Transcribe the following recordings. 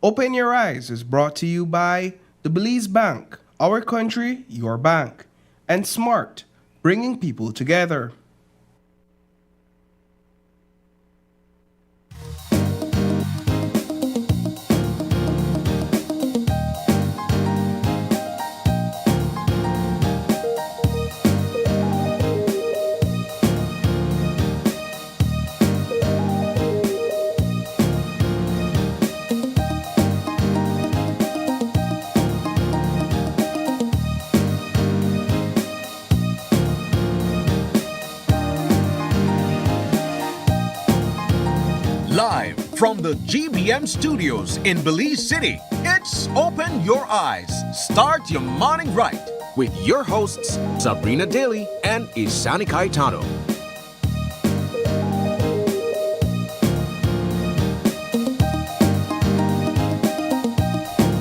Open Your Eyes is brought to you by the Belize Bank, our country, your bank, and Smart, bringing people together. Live from the GBM studios in Belize City, it's Open Your Eyes. Start your morning right with your hosts, Sabrina Daly and Isani Caetano.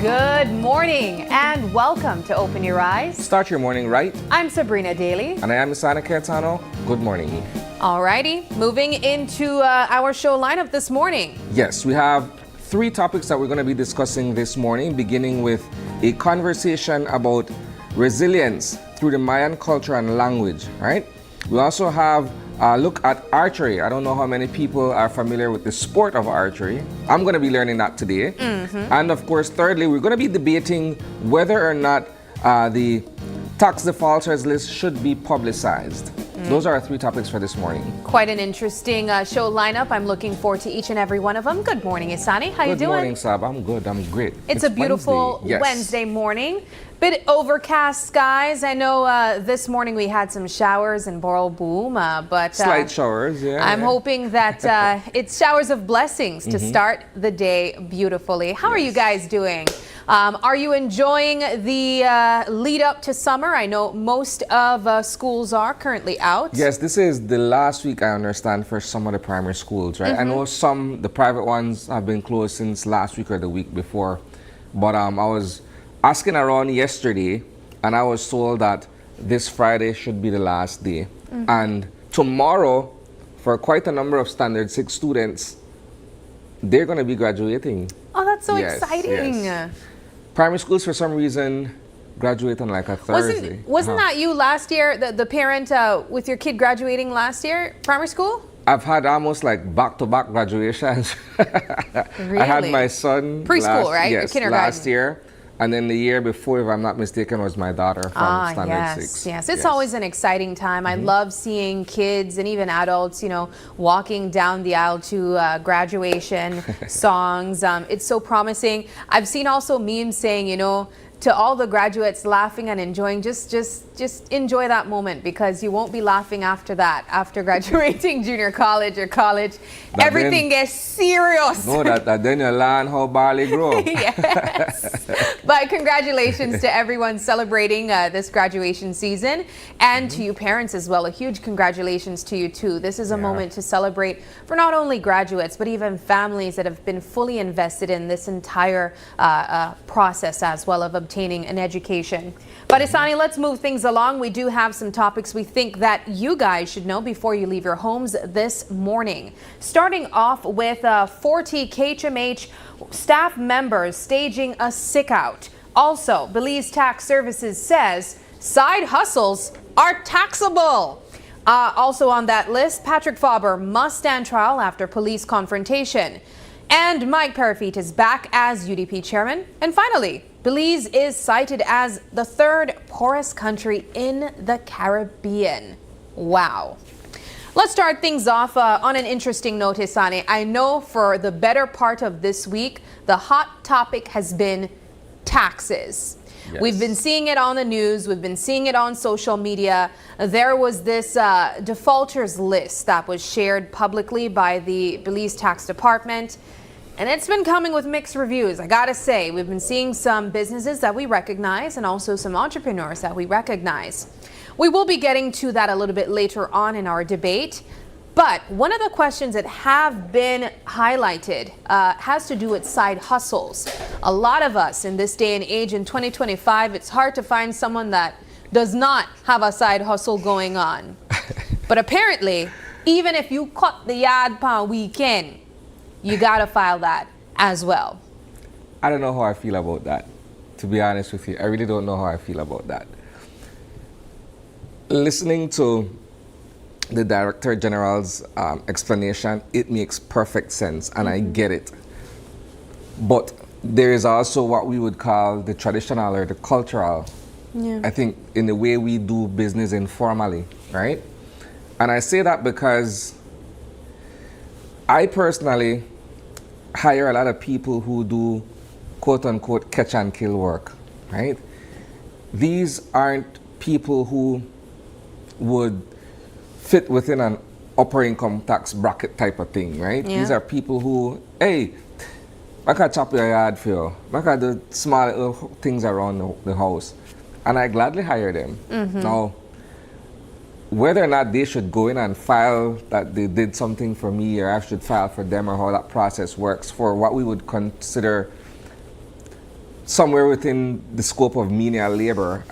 Good morning and welcome to Open Your Eyes. Start your morning right. I'm Sabrina Daly. And I am Isani Caetano. Good morning. Alrighty, moving into our show lineup this morning. Yes, we have 3 topics that we're going to be discussing this morning, beginning with a conversation about resilience through the Mayan culture and language, right? We also have a look at archery. I don't know how many people are familiar with the sport of archery. I'm going to be learning that today. And of course, thirdly, we're going to be debating whether or not the tax defaulters list should be publicized. Those are our 3 topics for this morning. Quite an interesting show lineup. I'm looking forward to each and every one of them. Good morning, Isani. How you doing? Good morning, Sab. I'm good. I'm great. It's a beautiful Wednesday. Yes. Wednesday morning. Bit overcast skies. I know this morning we had some showers in Borough Boom, but slight showers, yeah. I'm hoping that it's showers of blessings to start the day beautifully. How are you guys doing? Are you enjoying the lead up to summer? I know most of schools are currently out. Yes, this is the last week, I understand, for some of the primary schools, right? I know the private ones have been closed since last week or the week before. But I was asking around yesterday, and I was told that this Friday should be the last day. And tomorrow, for quite a number of Standard 6 students, they're going to be graduating. Oh, that's so exciting. Yes. Primary schools, for some reason, graduate on like a Thursday. Wasn't that you last year, the parent with your kid graduating last year, primary school? I've had almost like back-to-back graduations. Really? I had my son preschool, right? Yes, kindergarten. last year. And then the year before, if I'm not mistaken, was my daughter from Standard 6. Yes, it's always an exciting time. I love seeing kids and even adults, walking down the aisle to graduation songs. It's so promising. I've seen also memes saying, to all the graduates laughing and enjoying, just enjoy that moment, because you won't be laughing after that. After graduating junior college or college, everything gets serious. No, that then you learn how barley grow. Yes. But congratulations to everyone celebrating this graduation season, and to you parents as well. A huge congratulations to you too. This is a moment to celebrate for not only graduates, but even families that have been fully invested in this entire process as well of obtaining an education. But Isani, let's move things along. We do have some topics we think that you guys should know before you leave your homes this morning. Starting off with 40 KHMH staff members staging a sick out. Also, Belize Tax Services says side hustles are taxable. Also on that list, Patrick Faber must stand trial after police confrontation. And Mike Parafit is back as UDP chairman. And finally, Belize is cited as the 3rd poorest country in the Caribbean. Wow. Let's start things off on an interesting note, Isani. I know for the better part of this week, the hot topic has been taxes. Yes. We've been seeing it on the news. We've been seeing it on social media. There was this defaulters list that was shared publicly by the Belize Tax Department. And it's been coming with mixed reviews. I gotta say, we've been seeing some businesses that we recognize and also some entrepreneurs that we recognize. We will be getting to that a little bit later on in our debate. But one of the questions that have been highlighted has to do with side hustles. A lot of us in this day and age in 2025, it's hard to find someone that does not have a side hustle going on. But apparently, even if you cut the yard per weekend, you gotta file that as well. I don't know how I feel about that. To be honest with you, I really don't know how I feel about that. Listening to the Director General's explanation, it makes perfect sense, and I get it. But there is also what we would call the traditional or the cultural. I think in the way we do business informally, right? And I say that because I personally hire a lot of people who do quote unquote catch and kill work, right? These aren't people who would fit within an upper income tax bracket type of thing, right? Yeah. These are people who, hey, I can chop your yard for you. I can do small little things around the house. And I gladly hire them. Now, whether or not they should go in and file that they did something for me or I should file for them or how that process works for what we would consider somewhere within the scope of menial labor,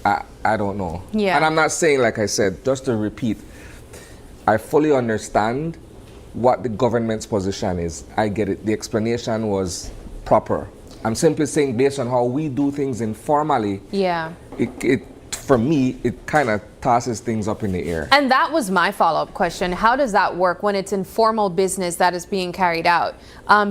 I don't know. Yeah. And I'm not saying, like I said, just to repeat, I fully understand what the government's position is. I get it. The explanation was proper. I'm simply saying based on how we do things informally, Yeah. it for me, it kind of tosses things up in the air. And that was my follow-up question. How does that work when it's informal business that is being carried out?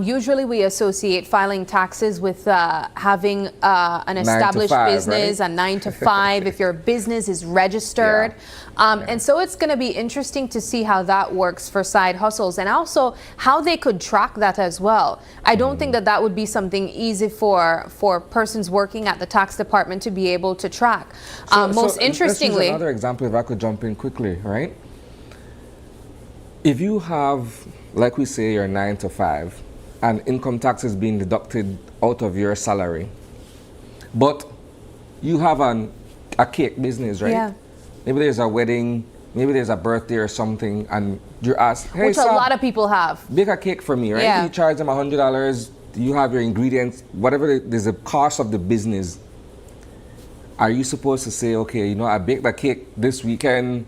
Usually we associate filing taxes with having an 9 to established 5, business, right? a 9 to 5, if your business is registered. And so it's going to be interesting to see how that works for side hustles and also how they could track that as well. I don't think that that would be something easy for persons working at the tax department to be able to track. Most interestingly, let's use another example, if I could jump in quickly, right? If you have, like we say, your 9 to 5, and income tax is being deducted out of your salary, but you have a cake business, right? Yeah. Maybe there's a wedding, maybe there's a birthday or something, and you're asked, hey, which a Sam, lot of people have. bake a cake for me, right? Yeah. You charge them $100, you have your ingredients, whatever, there's a cost of the business. Are you supposed to say, okay, you know, I baked the cake this weekend,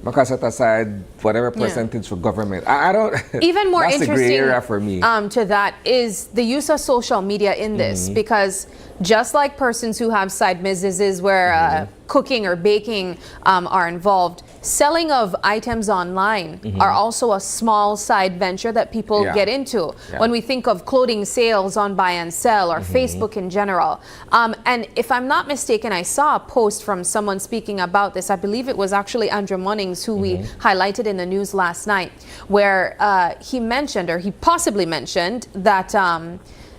I can set aside whatever percentage for government? I don't. Even more that's interesting the gray area for me. To that is the use of social media in this, because just like persons who have side businesses where cooking or baking are involved, selling of items online are also a small side venture that people get into. When we think of clothing sales on buy and sell or Facebook in general. And if I'm not mistaken, I saw a post from someone speaking about this. I believe it was actually Andrew Munnings, who we highlighted in the news last night, where he mentioned, or he possibly mentioned, that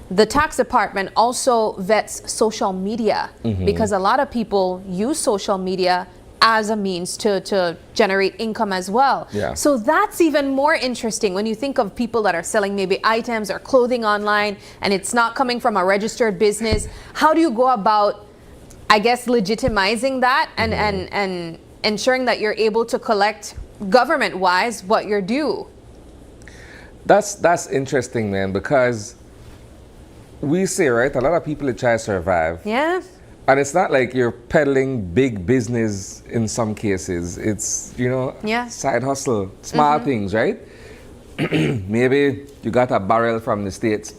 the tax department also vets social media, because a lot of people use social media as a means to generate income as well. So that's even more interesting when you think of people that are selling maybe items or clothing online and it's not coming from a registered business. How do you go about, I guess, legitimizing that and ensuring that you're able to collect government-wise what you're due? That's interesting, man, because we say, right, a lot of people try to survive. Yeah. And it's not like you're peddling big business in some cases. It's, you know, side hustle, small things, right? Maybe you got a barrel from the States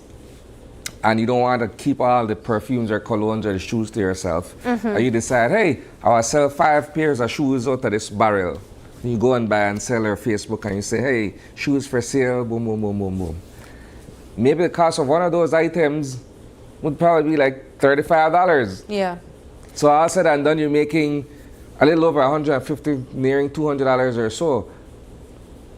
and you don't want to keep all the perfumes or colognes or the shoes to yourself. And you decide, hey, I will sell 5 pairs of shoes out of this barrel. And you go and buy and sell on Facebook and you say, hey, shoes for sale, boom, boom, boom, boom, boom. Maybe the cost of one of those items would probably be like $35. Yeah. So all said and done, you're making a little over $150, nearing $200 or so.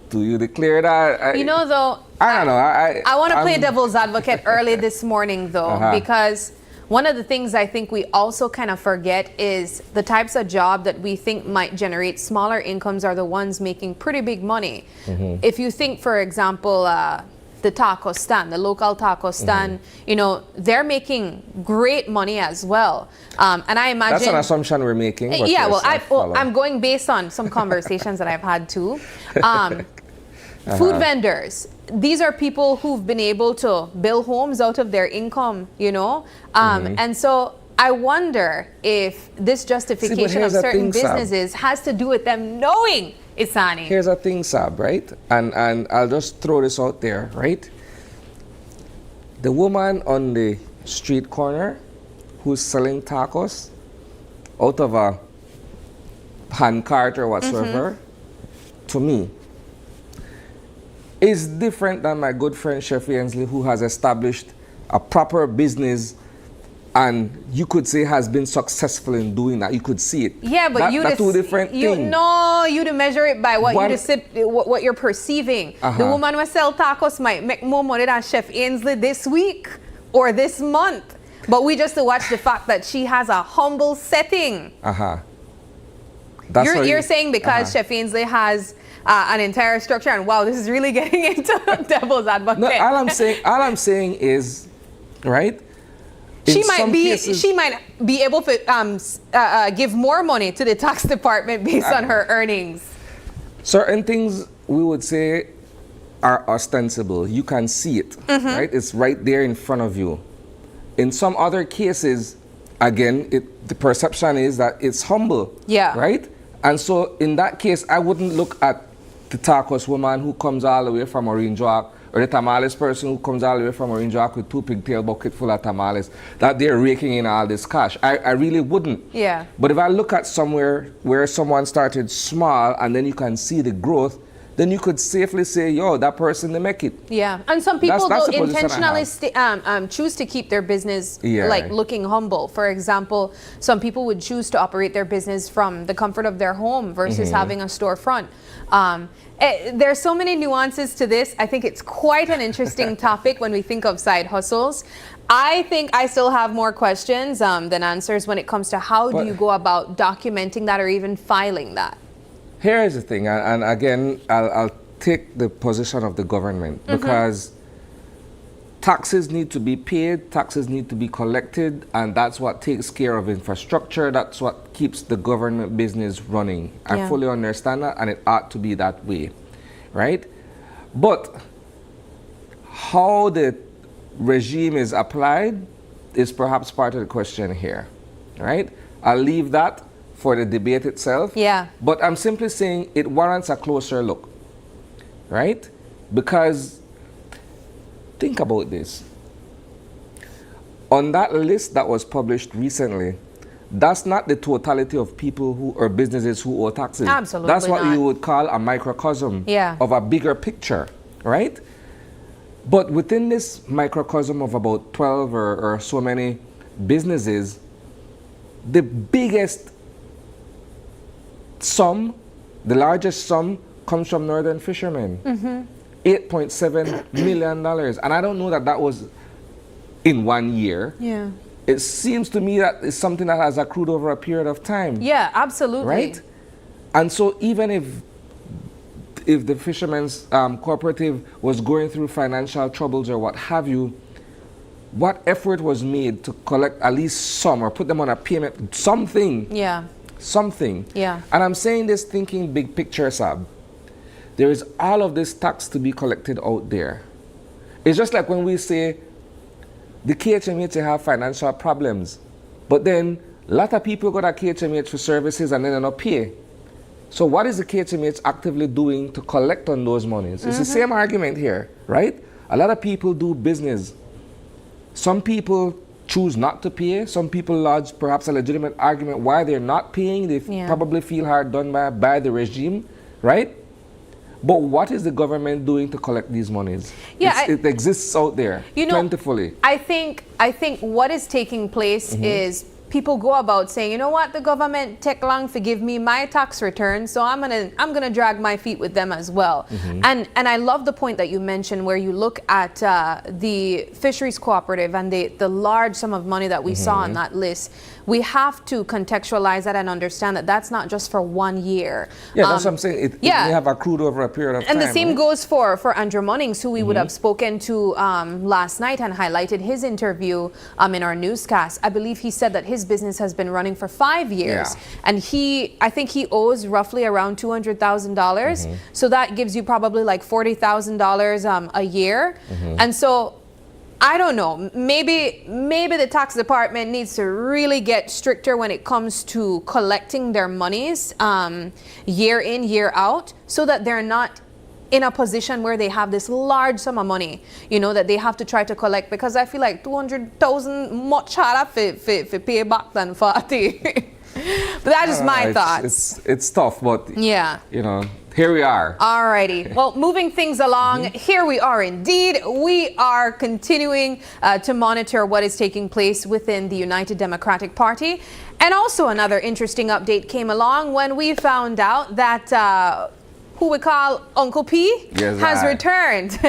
Do you declare that? You know, though, I don't know. I want to play devil's advocate early this morning, though, because one of the things I think we also kind of forget is the types of job that we think might generate smaller incomes are the ones making pretty big money. If you think, for example, the taco stand, the local taco stand, you know, they're making great money as well. And I imagine that's an assumption we're making. Yeah, well, I'm going based on some conversations that I've had too. Food vendors, these are people who've been able to build homes out of their income, you know. And so I wonder if this justification of certain businesses has to do with them knowing Isani. Here's a thing, Sab, right? And I'll just throw this out there, right? The woman on the street corner who's selling tacos out of a hand cart or whatsoever, to me, is different than my good friend Chef Ainsley, who has established a proper business and you could say has been successful in doing that. You could see it. Yeah, but that's two different things. No, you to measure it by what you're perceiving. The woman who sell tacos might make more money than Chef Ainsley this week or this month. But we just to watch the fact that she has a humble setting. You're saying because Chef Ainsley has an entire structure, and wow, this is really getting into devil's advocate. No, all I'm saying is, right? She might be able to give more money to the tax department based on her earnings. Certain things we would say are ostensible. You can see it, right? It's right there in front of you. In some other cases, again, the perception is that it's humble, right? And so in that case, I wouldn't look at the tacos woman who comes all the way from Orange Walk, or the tamales person who comes all the way from Orange Walk with 2 pigtail bucket full of tamales, that they're raking in all this cash. I really wouldn't. Yeah. But if I look at somewhere where someone started small and then you can see the growth, then you could safely say, yo, that person, they make it. Yeah, and some people don't intentionally choose to keep their business like looking humble. For example, some people would choose to operate their business from the comfort of their home versus having a storefront. There's so many nuances to this. I think it's quite an interesting topic when we think of side hustles. I think I still have more questions than answers when it comes to how do you go about documenting that or even filing that. Here is the thing, and again, I'll take the position of the government because taxes need to be paid, taxes need to be collected, and that's what takes care of infrastructure, that's what keeps the government business running. I fully understand that, and it ought to be that way, right? But how the regime is applied is perhaps part of the question here, right? I'll leave that for the debate itself. Yeah. But I'm simply saying it warrants a closer look, right? Because think about this. On that list that was published recently, that's not the totality of people who or businesses who owe taxes. Absolutely That's what not. you would call a microcosm of a bigger picture, right? But within this microcosm of about 12 or so many businesses, the biggest sum, the largest sum, comes from northern fishermen. $8.7 million. And I don't know that that was in 1 year. Yeah. It seems to me that it's something that has accrued over a period of time. Yeah, absolutely. Right? And so even if the fishermen's cooperative was going through financial troubles or what have you, what effort was made to collect at least some or put them on a payment, something. Yeah. Something. Yeah. And I'm saying this thinking big picture, Sab. There is all of this tax to be collected out there. It's just like when we say the KHMH have financial problems, but then a lot of people go to KHMH for services and then they don't pay. So what is the KHMH actively doing to collect on those monies? It's the same argument here, right? A lot of people do business. Some people choose not to pay. Some people lodge perhaps a legitimate argument why they're not paying. They probably feel hard done by the regime, right? But what is the government doing to collect these monies? Yeah, it exists out there, plentifully. I think what is taking place is people go about saying, you know what, the government take long to give me my tax return, so I'm gonna drag my feet with them as well. And I love the point that you mentioned where you look at the fisheries cooperative and the large sum of money that we saw on that list. We have to contextualize that and understand that that's not just for 1 year. Yeah, that's what I'm saying. It may have accrued over a period of time. And the same goes for Andrew Munnings, who we would have spoken to last night and highlighted his interview in our newscast. I believe he said that his business has been running for 5 years. And I think he owes roughly around $200,000. So that gives you probably like $40,000 a year. And so I don't know, maybe the tax department needs to really get stricter when it comes to collecting their monies year in, year out, so that they're not in a position where they have this large sum of money, you know, that they have to try to collect, because I feel like 200,000 much harder for pay back than 40. But that's just my thoughts. It's tough, but yeah, you know, here we are. Alrighty. Well, moving things along, here we are indeed. We are continuing to monitor what is taking place within the United Democratic Party. And also another interesting update came along when we found out that who we call Uncle P has returned.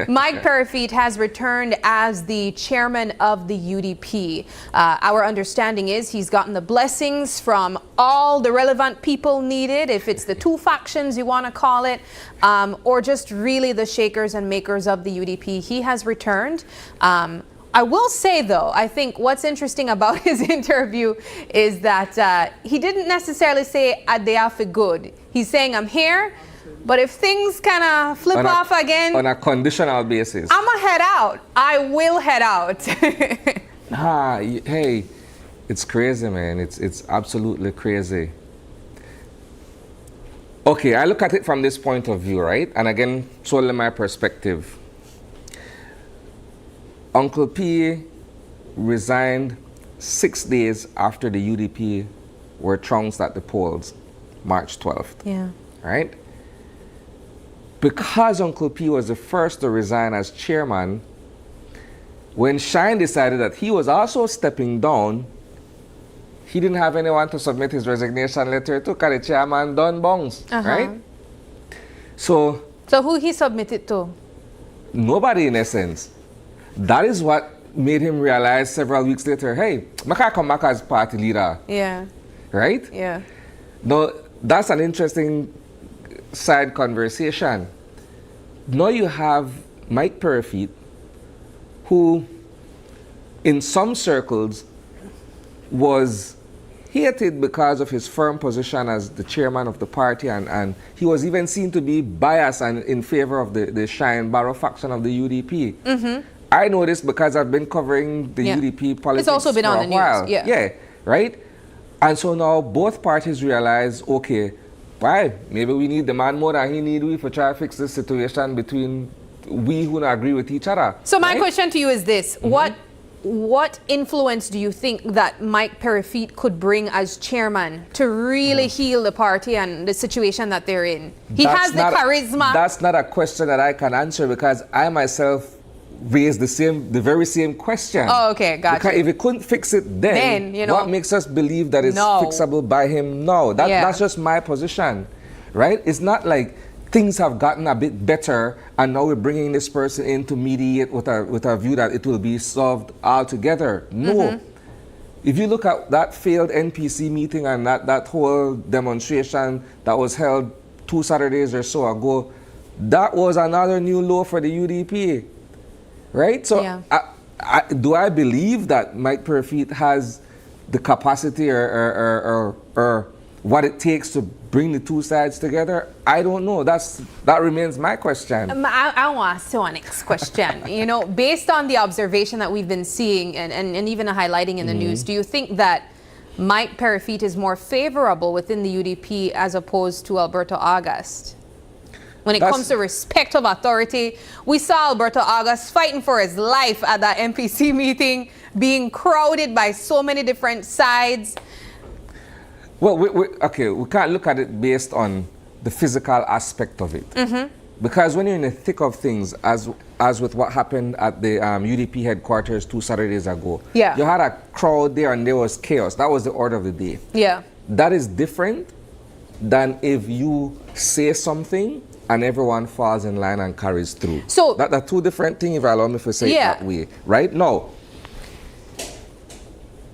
Mike Parafit has returned as the chairman of the UDP. Our understanding is he's gotten the blessings from all the relevant people needed, if it's the two factions you want to call it, or just really the shakers and makers of the UDP. He has returned. I will say, though, I think what's interesting about his interview is that he didn't necessarily say they are for good. He's saying, I'm here, but if things kind of flip off again... On a conditional basis. I'm going to head out. I will head out. Hey, it's crazy, man. It's absolutely crazy. Okay, I look at it from this point of view, right? And again, solely my perspective. Uncle P resigned 6 days after the UDP were trounced at the polls, March 12th. Yeah. Right? Because Uncle P was the first to resign as chairman, when Shine decided that he was also stepping down, he didn't have anyone to submit his resignation letter to, because the chairman done bongs, right? So who he submitted to? Nobody, in essence. That is what made him realize several weeks later, hey, I can't come back as party leader. Yeah. Right? Yeah. Now, that's an interesting side conversation. Now you have Mike Parafit, who in some circles was hated because of his firm position as the chairman of the party, and he was even seen to be biased and in favor of the Shine Barrow faction of the UDP. I know this because I've been covering the UDP politics it's also been for on a the news. while. Yeah, right? And so now both parties realize, okay, why? Maybe we need the man more than he need we for try to fix this situation between we who don't agree with each other. So my question to you is this. What influence do you think that Mike Parafit could bring as chairman to really heal the party and the situation that they're in? He has the charisma. That's not a question that I can answer, because I myself raised the very same question. Oh, okay, gotcha. Because if he couldn't fix it then, you know, what makes us believe that it's fixable by him now? That's just my position, right? It's not like things have gotten a bit better and now we're bringing this person in to mediate with a view that it will be solved altogether. No. If you look at that failed NPC meeting and that whole demonstration that was held 2 Saturdays or so ago, that was another new low for the UDP. Right? So do I believe that Mike Parafit has the capacity or what it takes to bring the two sides together? I don't know. That remains my question. I want to ask the next question. You know, based on the observation that we've been seeing and even highlighting in the news, do you think that Mike Parafit is more favorable within the UDP as opposed to Alberto August? When it comes to respect of authority, we saw Alberto August fighting for his life at that MPC meeting, being crowded by so many different sides. Well, we can't look at it based on the physical aspect of it. Because when you're in the thick of things, as with what happened at the UDP headquarters 2 Saturdays ago, you had a crowd there and there was chaos. That was the order of the day. Yeah. That is different than if you say something and everyone falls in line and carries through. So that's two different things, if I allow me to say it that way. Right? Now,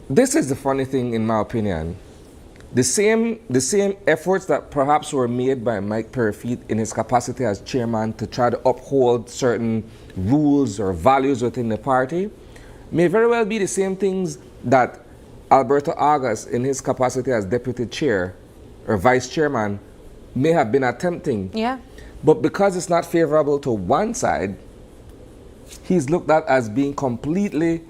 this is the funny thing, in my opinion. The same efforts that perhaps were made by Mike Parafit in his capacity as chairman to try to uphold certain rules or values within the party may very well be the same things that Alberto August, in his capacity as deputy chair or vice chairman, may have been attempting. Yeah. But because it's not favorable to one side, he's looked at as being completely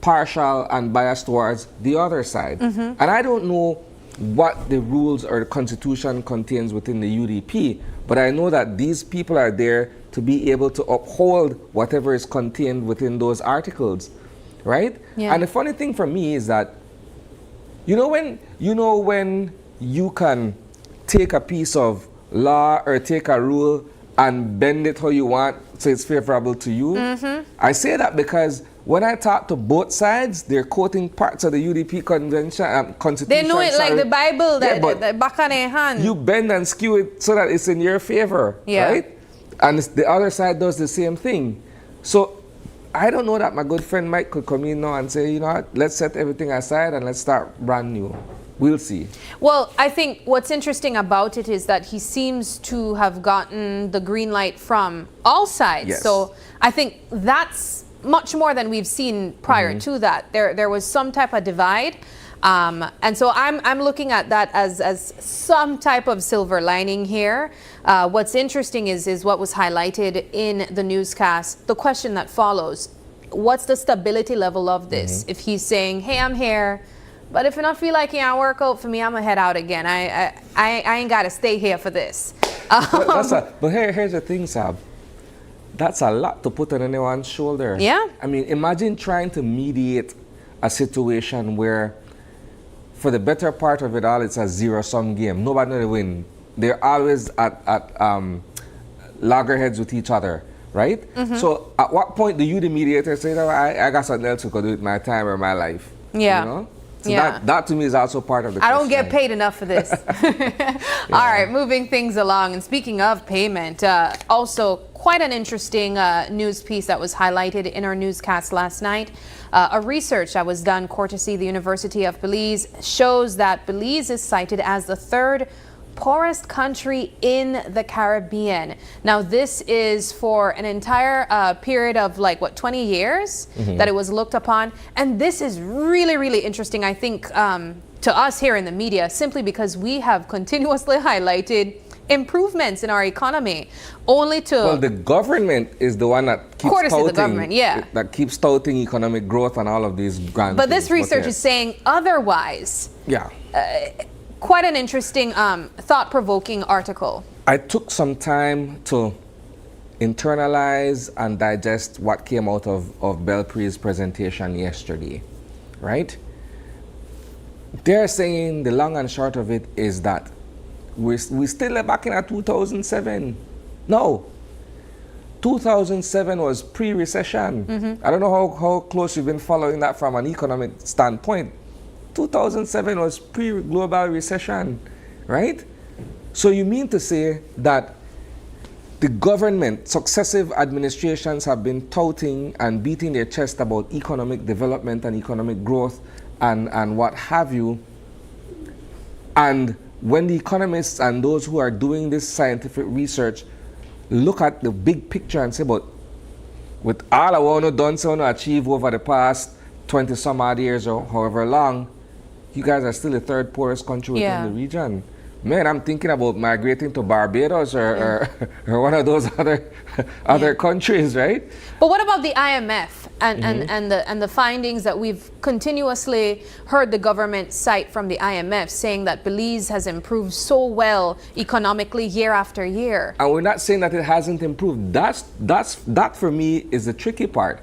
partial and biased towards the other side. And I don't know what the rules or the constitution contains within the UDP, but I know that these people are there to be able to uphold whatever is contained within those articles, right? Yeah. And the funny thing for me is that, when you can take a piece of law or take a rule and bend it how you want so it's favorable to you. I say that because when I talk to both sides, they're quoting parts of the UDP constitution. They know it like the Bible, Yeah, that but the back of their hand. you bend and skew it so that it's in your favor, Yeah. right? And the other side does the same thing. So I don't know that my good friend Mike could come in now and say, you know what, let's set everything aside and let's start brand new. We'll see. Well, I think what's interesting about it is that he seems to have gotten the green light from all sides. Yes. So I think that's much more than we've seen prior to that. There was some type of divide. And so I'm looking at that as some type of silver lining here. What's interesting is what was highlighted in the newscast. The question that follows, what's the stability level of this? If he's saying, hey, I'm here, but if I don't feel like it ain't work out for me, I'm gonna head out again. I ain't gotta stay here for this. But here's the thing, Sab. That's a lot to put on anyone's shoulder. Yeah. I mean, imagine trying to mediate a situation where, for the better part of it all, it's a zero-sum game. Nobody will win. They're always at loggerheads with each other, right? So at what point do you, the mediator, say, no, I got something else to go do with my time or my life? Yeah. You know? So Yeah. that to me is also part of the I don't question. get paid enough for this. All right, moving things along. And speaking of payment, also quite an interesting news piece that was highlighted in our newscast last night. A research that was done courtesy the University of Belize shows that Belize is cited as the third poorest country in the Caribbean. Now, this is for an entire period of 20 years that it was looked upon. And this is really, really interesting, I think, to us here in the media, simply because we have continuously highlighted improvements in our economy, only to... Well, the government is the one that keeps courtesy touting, the government, yeah. that keeps touting economic growth and all of these grand But this things. research is saying otherwise. Yeah. Quite an interesting, thought-provoking article. I took some time to internalize and digest what came out of Belpre's presentation yesterday, right? They're saying the long and short of it is that we still are back in 2007. No. 2007 was pre-recession. I don't know how close you've been following that from an economic standpoint. 2007 was pre-global recession, right? So you mean to say that the government, successive administrations have been touting and beating their chest about economic development and economic growth and what have you. And when the economists and those who are doing this scientific research look at the big picture and say, but with all I want to done so to achieve over the past 20 some odd years or however long, you guys are still the third poorest country within the region. Man, I'm thinking about migrating to Barbados or one of those other countries, right? But what about the IMF and the findings that we've continuously heard the government cite from the IMF, saying that Belize has improved so well economically year after year? And we're not saying that it hasn't improved. That for me is the tricky part.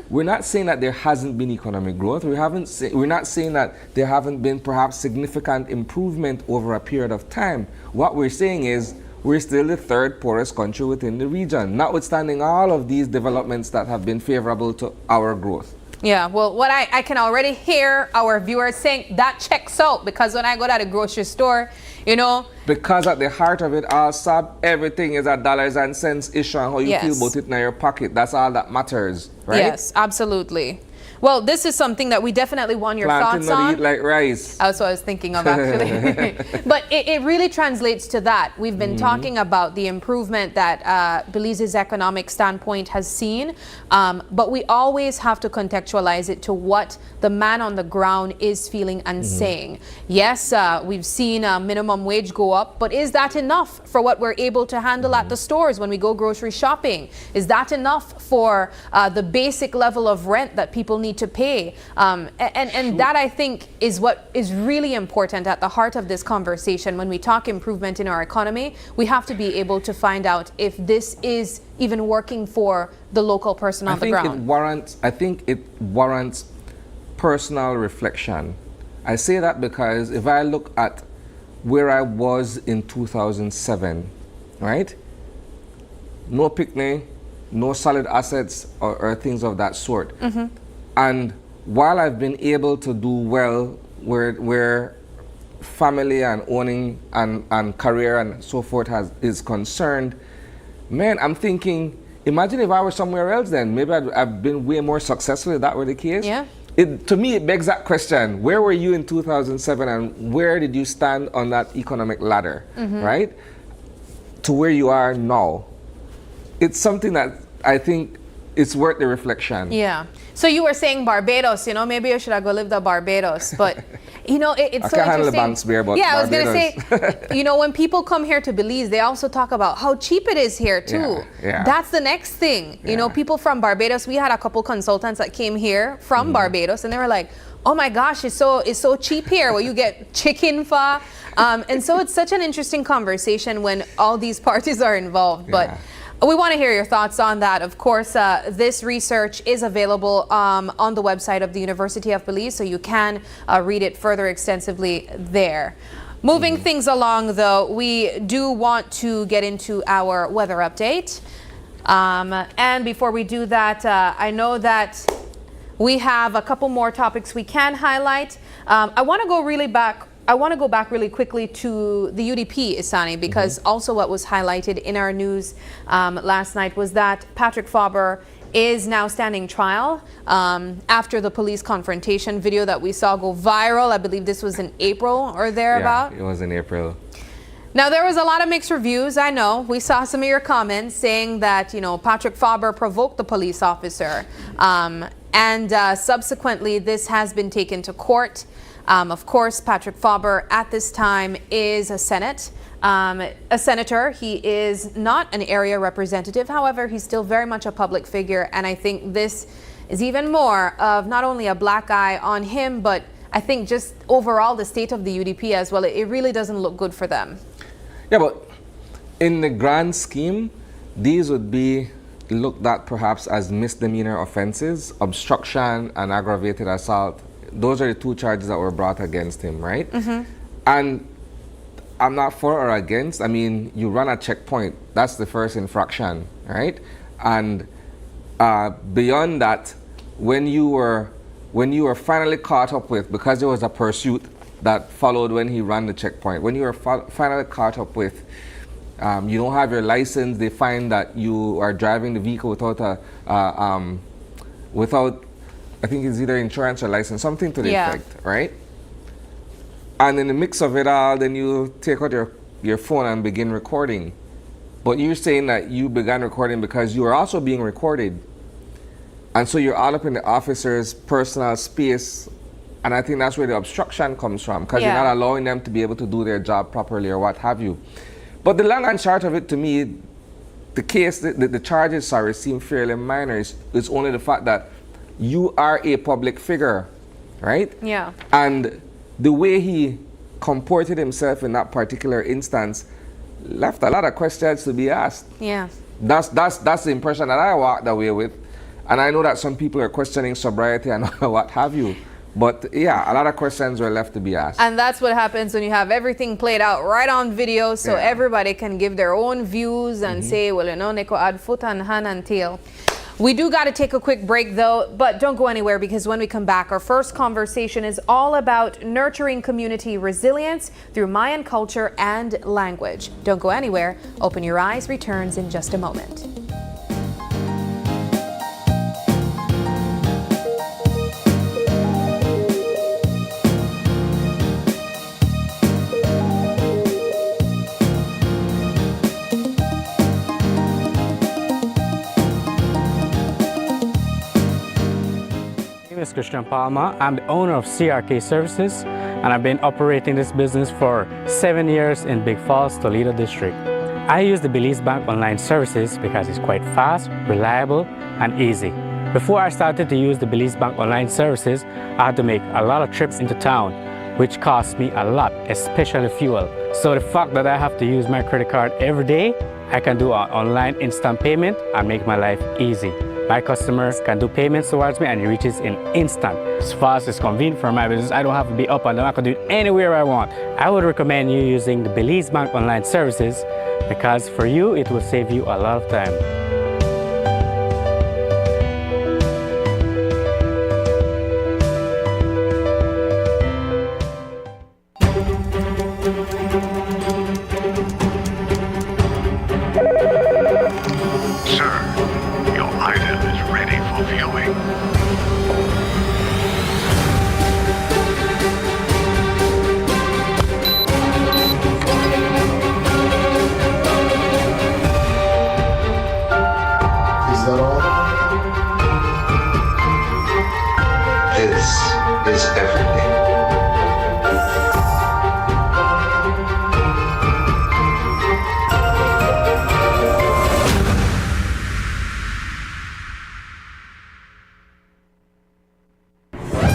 We're not saying that there hasn't been economic growth. We're not saying that there haven't been perhaps significant improvement over a period of time. What we're saying is we're still the third poorest country within the region, notwithstanding all of these developments that have been favorable to our growth. Yeah, well, what I can already hear our viewers saying, that checks out, because when I go to the grocery store, you know... Because at the heart of it all, Sab, everything is a dollars and cents issue and how you feel about it in your pocket. That's all that matters, right? Yes, absolutely. Well, this is something that we definitely want your thoughts on. Eat like rice. That's what I was thinking of, actually. But it really translates to that. We've been talking about the improvement that Belize's economic standpoint has seen, but we always have to contextualize it to what the man on the ground is feeling and saying. Yes, we've seen minimum wage go up, but is that enough for what we're able to handle at the stores when we go grocery shopping? Is that enough for the basic level of rent that people need need to pay. And that, I think, is what is really important at the heart of this conversation. When we talk improvement in our economy, we have to be able to find out if this is even working for the local person on the ground. I think it warrants personal reflection. I say that because if I look at where I was in 2007, right? No picnic, no solid assets or things of that sort. And while I've been able to do well where family and owning and career and so forth is concerned, man, I'm thinking, imagine if I were somewhere else then. Maybe I've been way more successful if that were the case. Yeah. To me, it begs that question. Where were you in 2007 and where did you stand on that economic ladder, right? To where you are now. It's something that I think it's worth the reflection. Yeah. So you were saying Barbados, maybe you should have go live the Barbados, but it's so I can't handle the interesting. banks beer, but yeah, Barbados. I was gonna say, when people come here to Belize, they also talk about how cheap it is here too. Yeah. That's the next thing. People from Barbados, we had a couple consultants that came here from Barbados, and they were like, oh my gosh, it's so cheap here. Well, you get chicken pho, and so it's such an interesting conversation when all these parties are involved. But we want to hear your thoughts on that. Of course, this research is available on the website of the University of Belize, so you can read it further extensively there. Moving things along, though, we do want to get into our weather update. And before we do that, I know that we have a couple more topics we can highlight. I want to go back really quickly to the UDP, Isani, because also what was highlighted in our news last night was that Patrick Faber is now standing trial after the police confrontation video that we saw go viral. I believe this was in April or thereabout. Yeah, it was in April. Now, there was a lot of mixed reviews. I know we saw some of your comments saying that, Patrick Faber provoked the police officer. And subsequently, this has been taken to court. Of course, Patrick Faber at this time is a senator. He is not an area representative. However, he's still very much a public figure. And I think this is even more of not only a black eye on him, but I think just overall the state of the UDP as well. It really doesn't look good for them. Yeah, but in the grand scheme, these would be looked at perhaps as misdemeanor offenses, obstruction and aggravated assault. Those are the two charges that were brought against him, right? And I'm not for or against. I mean, you run a checkpoint. That's the first infraction, right? And beyond that, when you were finally caught up with, because there was a pursuit that followed when he ran the checkpoint, when you were finally caught up with, you don't have your license, they find that you are driving the vehicle without I think it's either insurance or license, something to the effect, right? And in the mix of it all, then you take out your phone and begin recording. But you're saying that you began recording because you are also being recorded. And so you're all up in the officer's personal space. And I think that's where the obstruction comes from, because you're not allowing them to be able to do their job properly or what have you. But the long and short of it, to me, the charges, seem fairly minor. It's only the fact that you are a public figure, right? Yeah. And the way he comported himself in that particular instance left a lot of questions to be asked. Yeah. That's the impression that I walked away with. And I know that some people are questioning sobriety and what have you. But yeah, a lot of questions were left to be asked. And that's what happens when you have everything played out right on video, so everybody can give their own views and say, well, Neko add foot and hand and tail. We do got to take a quick break, though, but don't go anywhere, because when we come back, our first conversation is all about nurturing community resilience through Mayan culture and language. Don't go anywhere. Open Your Eyes returns in just a moment. Christian Palma. I'm the owner of CRK Services, and I've been operating this business for 7 years in Big Falls, Toledo District. I use the Belize Bank online services because it's quite fast, reliable, and easy. Before I started to use the Belize Bank online services, I had to make a lot of trips into town, which cost me a lot, especially fuel. So the fact that I have to use my credit card every day, I can do an online instant payment and make my life easy. My customers can do payments towards me and it reaches in instant. As fast as convenient for my business, I don't have to be up and down. I can do it anywhere I want. I would recommend you using the Belize Bank online services because for you, it will save you a lot of time. Is everything.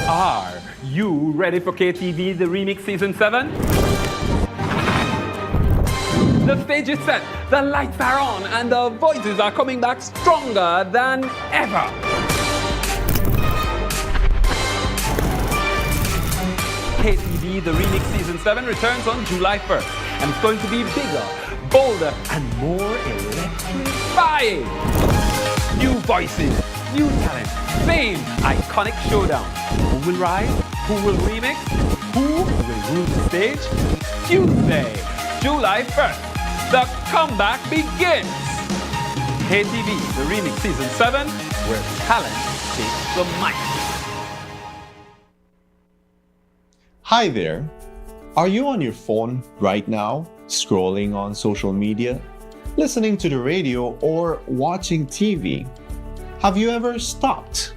Are you ready for KTV The Remix Season 7? The stage is set, the lights are on, and the voices are coming back stronger than ever. KTV The Remix Season 7 returns on July 1st, and it's going to be bigger, bolder, and more electrifying. New voices, new talent, same iconic showdown. Who will rise? Who will remix? Who will rule the stage? Tuesday, July 1st, the comeback begins. KTV The Remix Season 7, where talent takes the mic. Hi there. Are you on your phone right now, scrolling on social media, listening to the radio, or watching TV? Have you ever stopped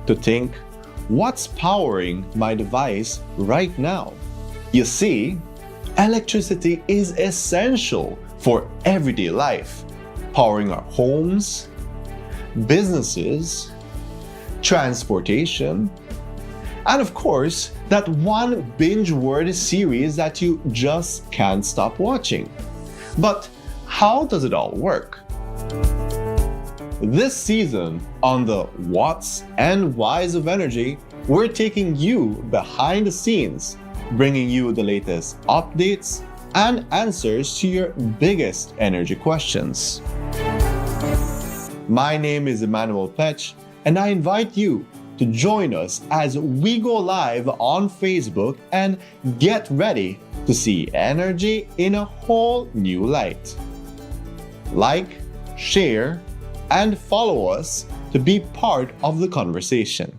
to think, what's powering my device right now? You see, electricity is essential for everyday life, powering our homes, businesses, transportation, and of course, that one binge-worthy series that you just can't stop watching. But how does it all work? This season on the What's and Why's of Energy, we're taking you behind the scenes, bringing you the latest updates and answers to your biggest energy questions. My name is Emmanuel Petch, and I invite you to join us as we go live on Facebook and get ready to see energy in a whole new light. Like, share, and follow us to be part of the conversation.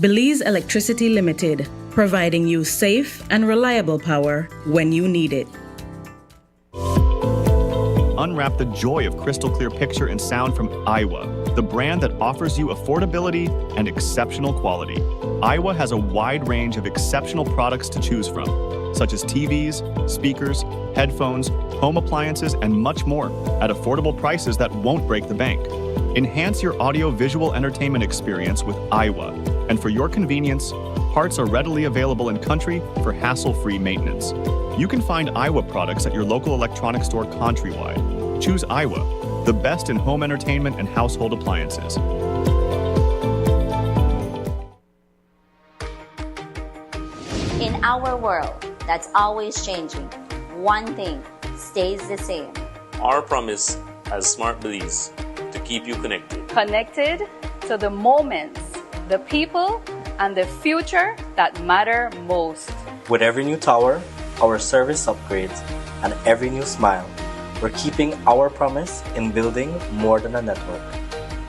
Belize Electricity Limited, providing you safe and reliable power when you need it. Unwrap the joy of crystal clear picture and sound from Iowa, the brand that offers you affordability and exceptional quality. Iowa has a wide range of exceptional products to choose from, such as TVs, speakers, headphones, home appliances, and much more at affordable prices that won't break the bank. Enhance your audio-visual entertainment experience with Iowa, and for your convenience, parts are readily available in country for hassle-free maintenance. You can find Iowa products at your local electronics store countrywide. Choose Iowa, the best in home entertainment and household appliances. In our world that's always changing, one thing stays the same. Our promise as Smart Belize to keep you connected. Connected to the moments, the people, and the future that matter most. With every new tower, our service upgrades, and every new smile, we're keeping our promise in building more than a network.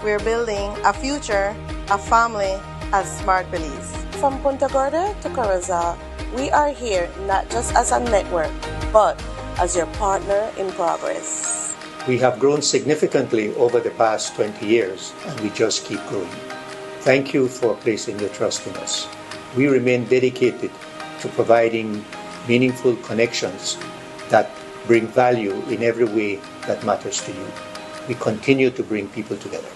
We're building a future, a family as Smart Belize. From Punta Gorda to Corozal, we are here not just as a network, but as your partner in progress. We have grown significantly over the past 20 years, and we just keep growing. Thank you for placing your trust in us. We remain dedicated to providing meaningful connections that bring value in every way that matters to you. We continue to bring people together.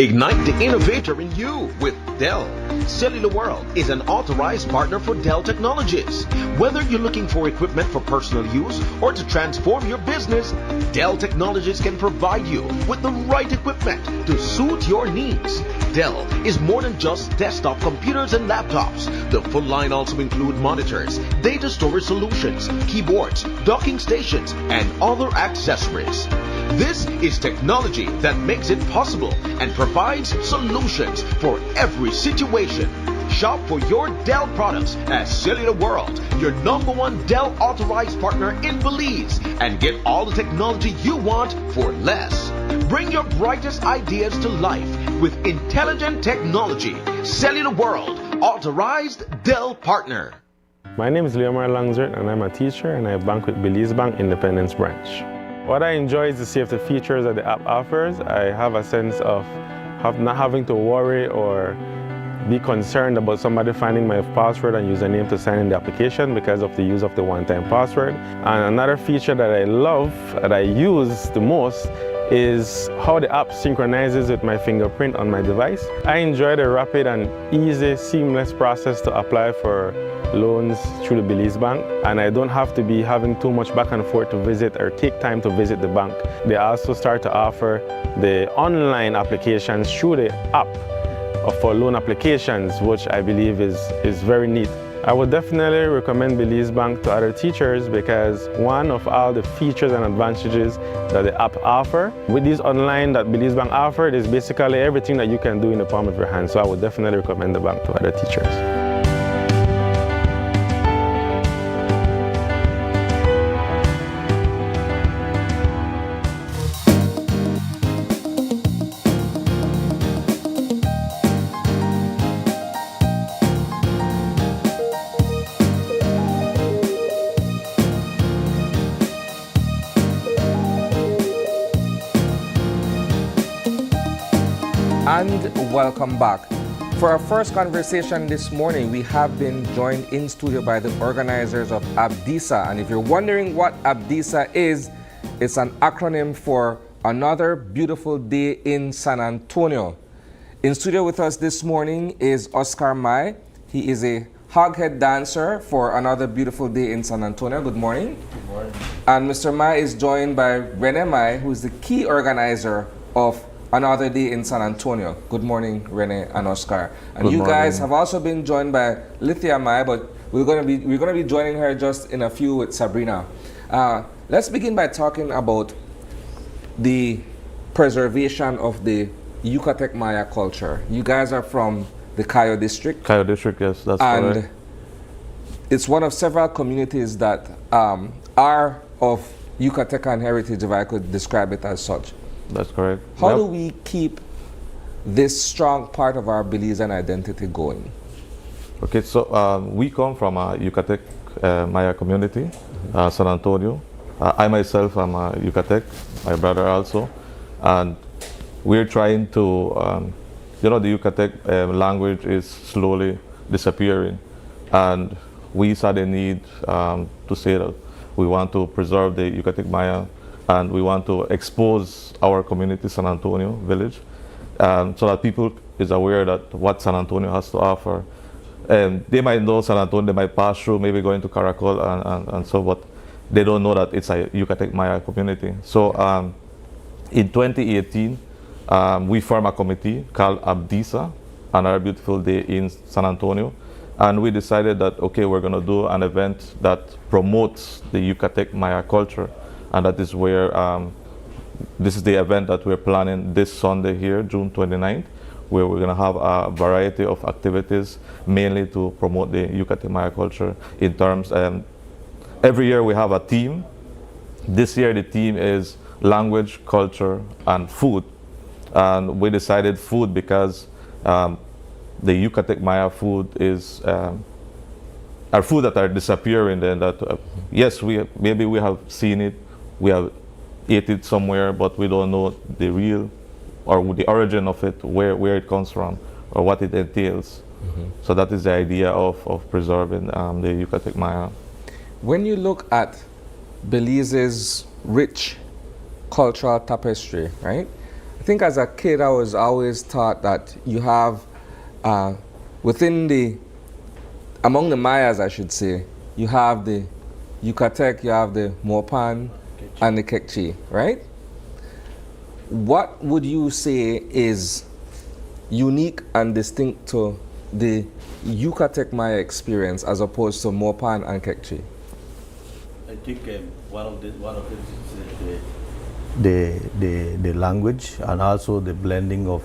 Ignite the innovator in you with Dell. Cellular World is an authorized partner for Dell Technologies. Whether you're looking for equipment for personal use or to transform your business, Dell Technologies can provide you with the right equipment to suit your needs. Dell is more than just desktop computers and laptops. The full line also includes monitors, data storage solutions, keyboards, docking stations, and other accessories. This is technology that makes it possible and provides solutions for every situation. Shop for your Dell products at Cellular World, your #1 Dell authorized partner in Belize, and get all the technology you want for less. Bring your brightest ideas to life with intelligent technology. Cellular World, authorized Dell partner. My name is Leomar Langzert and I'm a teacher and I bank with Belize Bank Independence Branch. What I enjoy is the safety features that the app offers. I have a sense of not having to worry or be concerned about somebody finding my password and username to sign in the application because of the use of the one-time password. And another feature that I love, that I use the most, is how the app synchronizes with my fingerprint on my device. I enjoy the rapid and easy, seamless process to apply for loans through the Belize Bank, and I don't have to be having too much back and forth to visit or take time to visit the bank. They also start to offer the online applications through the app for loan applications, which I believe is very neat. I would definitely recommend Belize Bank to other teachers because one of all the features and advantages that the app offer. With these online that Belize Bank offered is basically everything that you can do in the palm of your hand. So I would definitely recommend the bank to other teachers. And welcome back. For our first conversation this morning, we have been joined in studio by the organizers of ABDISA. And if you're wondering what ABDISA is, it's an acronym for Another Beautiful Day in San Antonio. In studio with us this morning is Oscar Mai. He is a hoghead dancer for Another Beautiful Day in San Antonio. Good morning. Good morning. And Mr. Mai is joined by Rene Mai, who is the key organizer of Another Day in San Antonio. Good morning, Rene and Oscar. And Good you morning. guys have also been joined by Lithia Mai, but we're gonna be joining her just in a few with Sabrina. Let's begin by talking about the preservation of the Yucatec Maya culture. You guys are from the Cayo district. Cayo district, yes, that's and correct. It's one of several communities that are of Yucatecan heritage, if I could describe it as such. That's correct. How do we keep this strong part of our Belizean identity going? Okay, so we come from a Yucatec Maya community, San Antonio. I myself am a Yucatec, my brother also, and we're trying to, the Yucatec language is slowly disappearing, and we saw the need to say that we want to preserve the Yucatec Maya, and we want to expose our community, San Antonio village, so that people is aware that what San Antonio has to offer. And they might know San Antonio, they might pass through, maybe going to Caracol and so, but they don't know that it's a Yucatec Maya community. So in 2018, we formed a committee called ABDISA, Another Beautiful Day in San Antonio. And we decided that, okay, we're gonna do an event that promotes the Yucatec Maya culture. And that is where, this is the event that we're planning this Sunday here, June 29th, where we're gonna have a variety of activities, mainly to promote the Yucatec Maya culture in terms, every year we have a theme. This year the theme is language, culture, and food. And we decided food because the Yucatec Maya food is are food that are disappearing. And that yes, maybe we have seen it, we have ate it somewhere, but we don't know the real or the origin of it, where it comes from, or what it entails. So that is the idea of preserving the Yucatec Maya. When you look at Belize's rich cultural tapestry, right? I think as a kid, I was always taught that you have, among the Mayas, I should say, you have the Yucatec, you have the Mopan, and the Quechua, right? What would you say is unique and distinct to the Yucatec Maya experience as opposed to Mopan and Quechua? I think one of it is the language, and also the blending of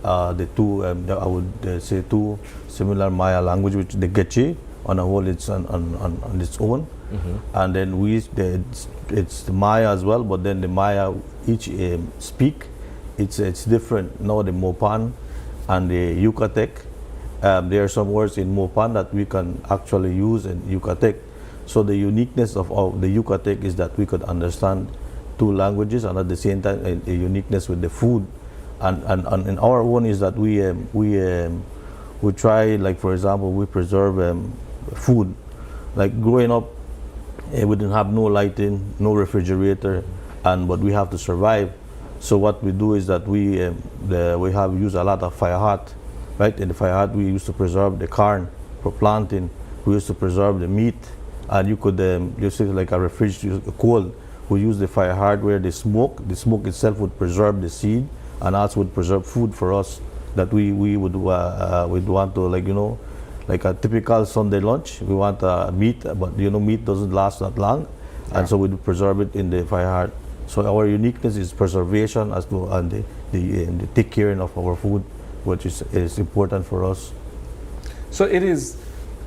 the two. I would say two similar Maya language, which the Quechua on a whole it's on its own, and then it's the Maya as well. But then the Maya each speak, it's different. Now the Mopan and the Yucatec, there are some words in Mopan that we can actually use in Yucatec. So the uniqueness of the Yucatec is that we could understand two languages, and at the same time a uniqueness with the food. And in our own is that we try, like for example, we preserve food. Like growing up, we didn't have no lighting, no refrigerator, but we have to survive. So what we do is that we have used a lot of fire hut, right? In the fire hut, we used to preserve the corn for planting. We used to preserve the meat, and you could just like a refrigerator, cold. We use the fire hardware, the smoke. The smoke itself would preserve the seed, and also would preserve food for us that we would want to, like, you know, like a typical Sunday lunch. We want meat, but you know, meat doesn't last that long, and so we do preserve it in the fire heart. So our uniqueness is preservation as to and the take care of our food, which is important for us. So it is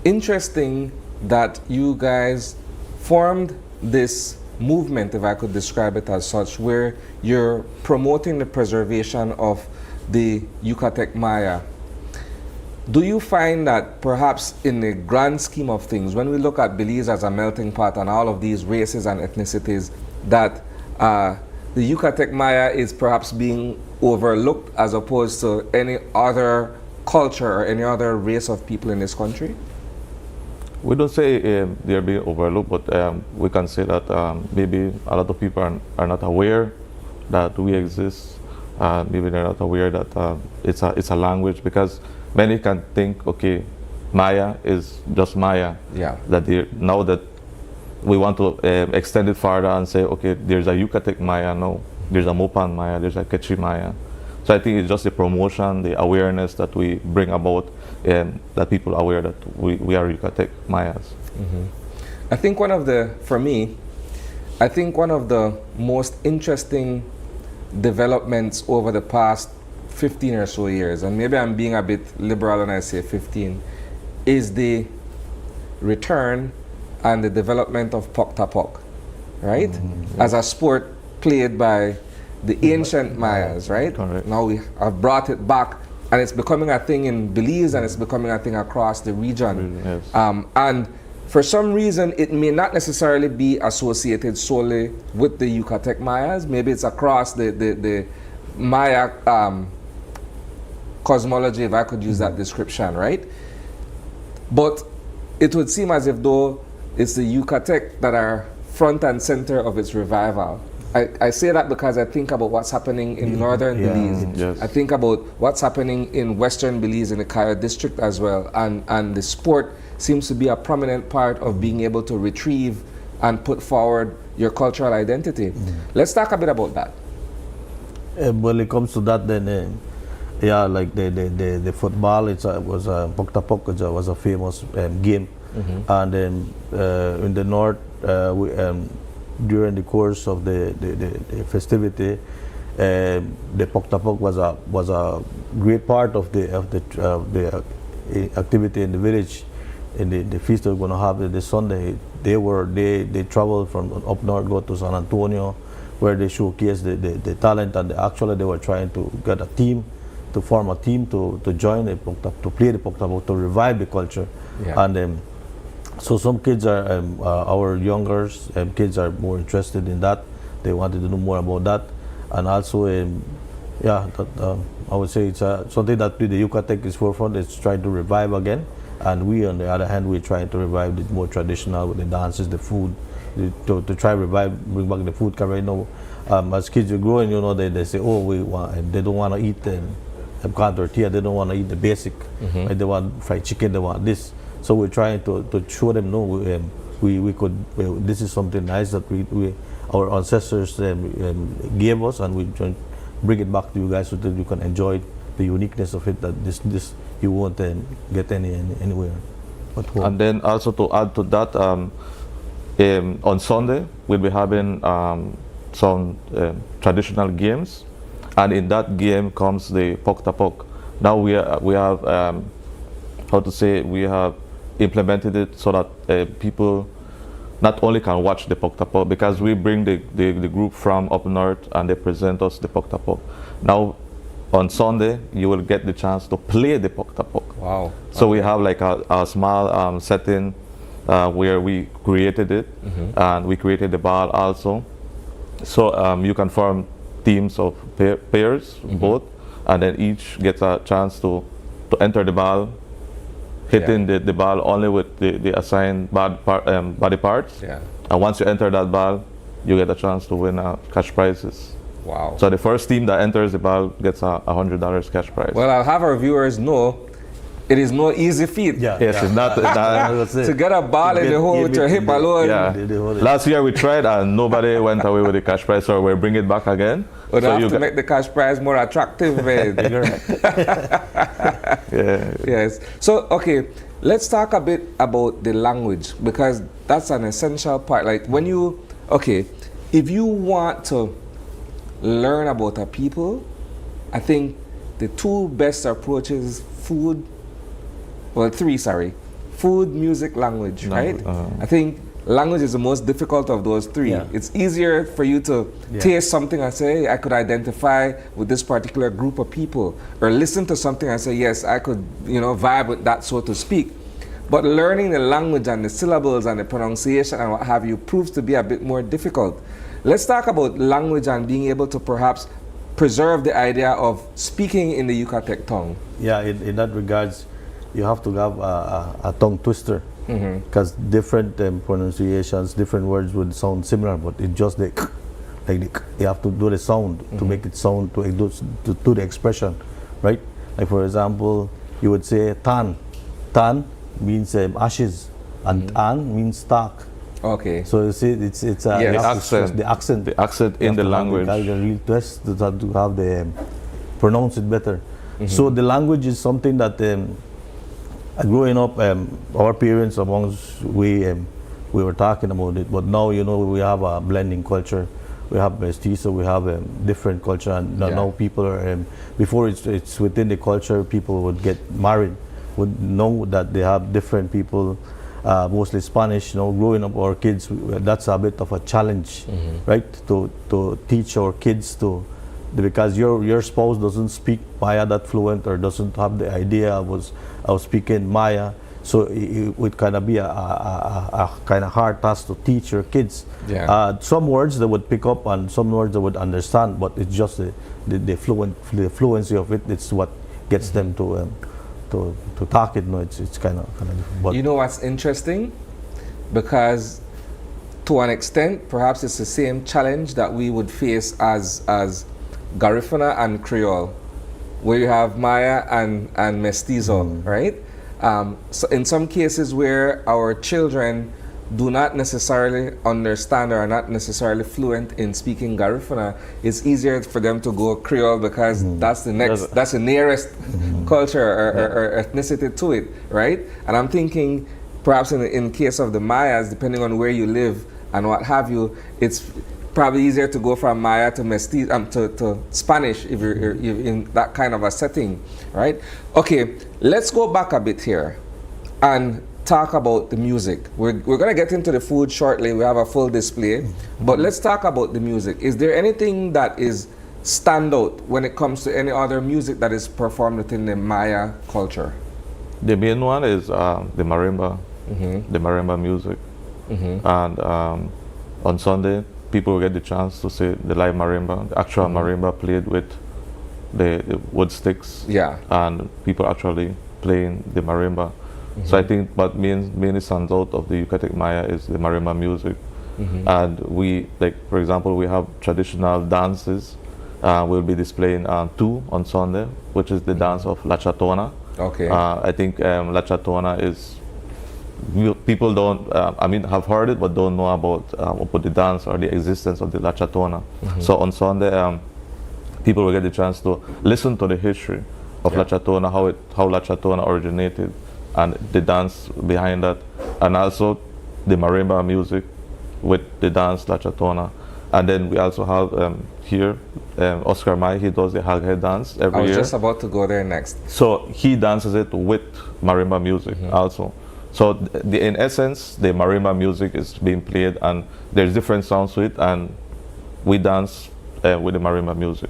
interesting that you guys formed this movement, if I could describe it as such, where you're promoting the preservation of the Yucatec Maya. Do you find that perhaps in the grand scheme of things, when we look at Belize as a melting pot and all of these races and ethnicities, that the Yucatec Maya is perhaps being overlooked as opposed to any other culture or any other race of people in this country? We don't say they're being overlooked, but we can say that maybe a lot of people are not aware that we exist. Maybe they're not aware that it's a language, because many can think, okay, Maya is just Maya. Yeah. That now that we want to extend it further and say, okay, there's a Yucatec Maya, no, there's a Mopan Maya, there's a Quechua Maya. So I think it's just the promotion, the awareness that we bring about, that people are aware that we are Yucatec Mayas. I think one of the most interesting developments over the past 15 or so years, and maybe I'm being a bit liberal when I say 15, is the return and the development of Pok-ta-Pok, right? As a sport played by the ancient Mayas, right? Correct. Now we have brought it back, and it's becoming a thing in Belize, and it's becoming a thing across the region. Yes. And for some reason, it may not necessarily be associated solely with the Yucatec Mayas. Maybe it's across the Maya cosmology, if I could use that description, right? But it would seem as if though it's the Yucatec that are front and center of its revival. I say that because I think about what's happening in northern Belize. Yes. I think about what's happening in western Belize in the Cayo district as well. And the sport seems to be a prominent part of being able to retrieve and put forward your cultural identity. Let's talk a bit about that. When it comes to that, then yeah, like the football, was Pok-ta-Pok was a famous game, and then in the north, during the course of the festivity, the Pok-ta-Pok was a great part of the activity in the village. In the feast we're going to have this Sunday, they traveled from up north, go to San Antonio, where they showcase the talent, and actually they were trying to get a team, to form a team to join the to play the Pok-ta-Pok, to revive the culture. Yeah. And so some kids are our younger kids are more interested in that. They wanted to know more about that, and also I would say it's something that the Yucatec is forefront. It's trying to revive again, and we on the other hand we're trying to revive the more traditional with the dances, the food, to try bring back the food. Because right now as kids are growing, you know, they say, oh, they don't want to eat corn tortilla, they don't want to eat the basic, right? They want fried chicken, they want this. So we're trying to show them, no, we could, this is something nice that our ancestors gave us, and we try to bring it back to you guys so that you can enjoy the uniqueness of it, that this you won't get anywhere at home. And then also to add to that, on Sunday we'll be having some traditional games, and in that game comes the pok-ta-pok. Now we have how to say, we have implemented it so that people not only can watch the pok-ta-pok, because we bring the group from up north and they present us the pok-ta-pok. Now on Sunday you will get the chance to play the pok-ta-pok. Wow. So we have like a small setting where we created it, and we created the ball also. So you can form teams of pairs, both, and then each gets a chance to enter the ball, hitting the ball only with the assigned body parts. Yeah. And once you enter that ball, you get a chance to win cash prizes. Wow. So the first team that enters the ball gets a $100 cash prize. Well, I'll have our viewers know it is no easy feat. Yes, it's not. To get a ball in the hole with your hip alone. Yeah. Last year we tried and nobody went away with the cash prize, so we'll bring it back again. We'll have to make the cash prize more attractive. Yeah. Yes. So, okay, let's talk a bit about the language, because that's an essential part. Like when you, if you want to learn about a people, I think the two best approaches, food, music, language, right? I think language is the most difficult of those three. Yeah. It's easier for you to taste something and say, I could identify with this particular group of people, or listen to something and say, yes, I could, vibe with that, so to speak. But learning the language and the syllables and the pronunciation and what have you proves to be a bit more difficult. Let's talk about language and being able to perhaps preserve the idea of speaking in the Yucatec tongue. Yeah, in that regards, you have to have a tongue twister, because different pronunciations, different words would sound similar, but it just you have to do the sound to make it sound to do the expression, right? Like for example, you would say tan. Tan means ashes, and an means stalk. Okay. So you see, it's the accent in the language. The real twist to have the pronounce it better. So the language is something that growing up, our parents amongst we were talking about it, but now we have a blending culture. We have mestizo, we have different culture, and now people are before it's within the culture. People would get married, would know that they have different people. Mostly Spanish, growing up our kids, that's a bit of a challenge, right? To teach our kids because your spouse doesn't speak Maya that fluent, or doesn't have the idea of speaking Maya, so it would kind of be a kind of hard task to teach your kids. Some words they would pick up and some words they would understand, but it's just the fluency of it. It's what gets them to talk it. It's kind of different. You know what's interesting? Because to an extent, perhaps it's the same challenge that we would face as Garifuna and Creole, where you have Maya and Mestizo, right? So in some cases where our children do not necessarily understand or are not necessarily fluent in speaking Garifuna, it's easier for them to go Creole, because that's the nearest culture or ethnicity to it, right? And I'm thinking perhaps in case of the Mayas, depending on where you live and what have you, it's probably easier to go from Maya to Mestizo to Spanish if you're in that kind of a setting, right? Okay, let's go back a bit here and talk about the music. We're going to get into the food shortly. We have a full display, but let's talk about the music. Is there anything that is standout when it comes to any other music that is performed within the Maya culture? The main one is the marimba, the marimba music, and on Sunday people will get the chance to see the live marimba, the actual marimba played with the wood sticks, and people actually playing the marimba. So I think what mainly stands out of the Yucatec Maya is the marimba music. And we, like for example, we have traditional dances. We'll be displaying two on Sunday, which is the dance of La Chatona. Okay. I think La Chatona is, people don't, have heard it, but don't know about the dance or the existence of the La Chatona. So on Sunday, people will get the chance to listen to the history of La Chatona, how La Chatona originated, and the dance behind that, and also the marimba music with the dance La Chatona. And then we also have here Oscar Mai. He does the haghead dance every year. I was just about to go there next. So he dances it with marimba music also. So in essence, the marimba music is being played, and there's different sounds to it, and we dance with the marimba music.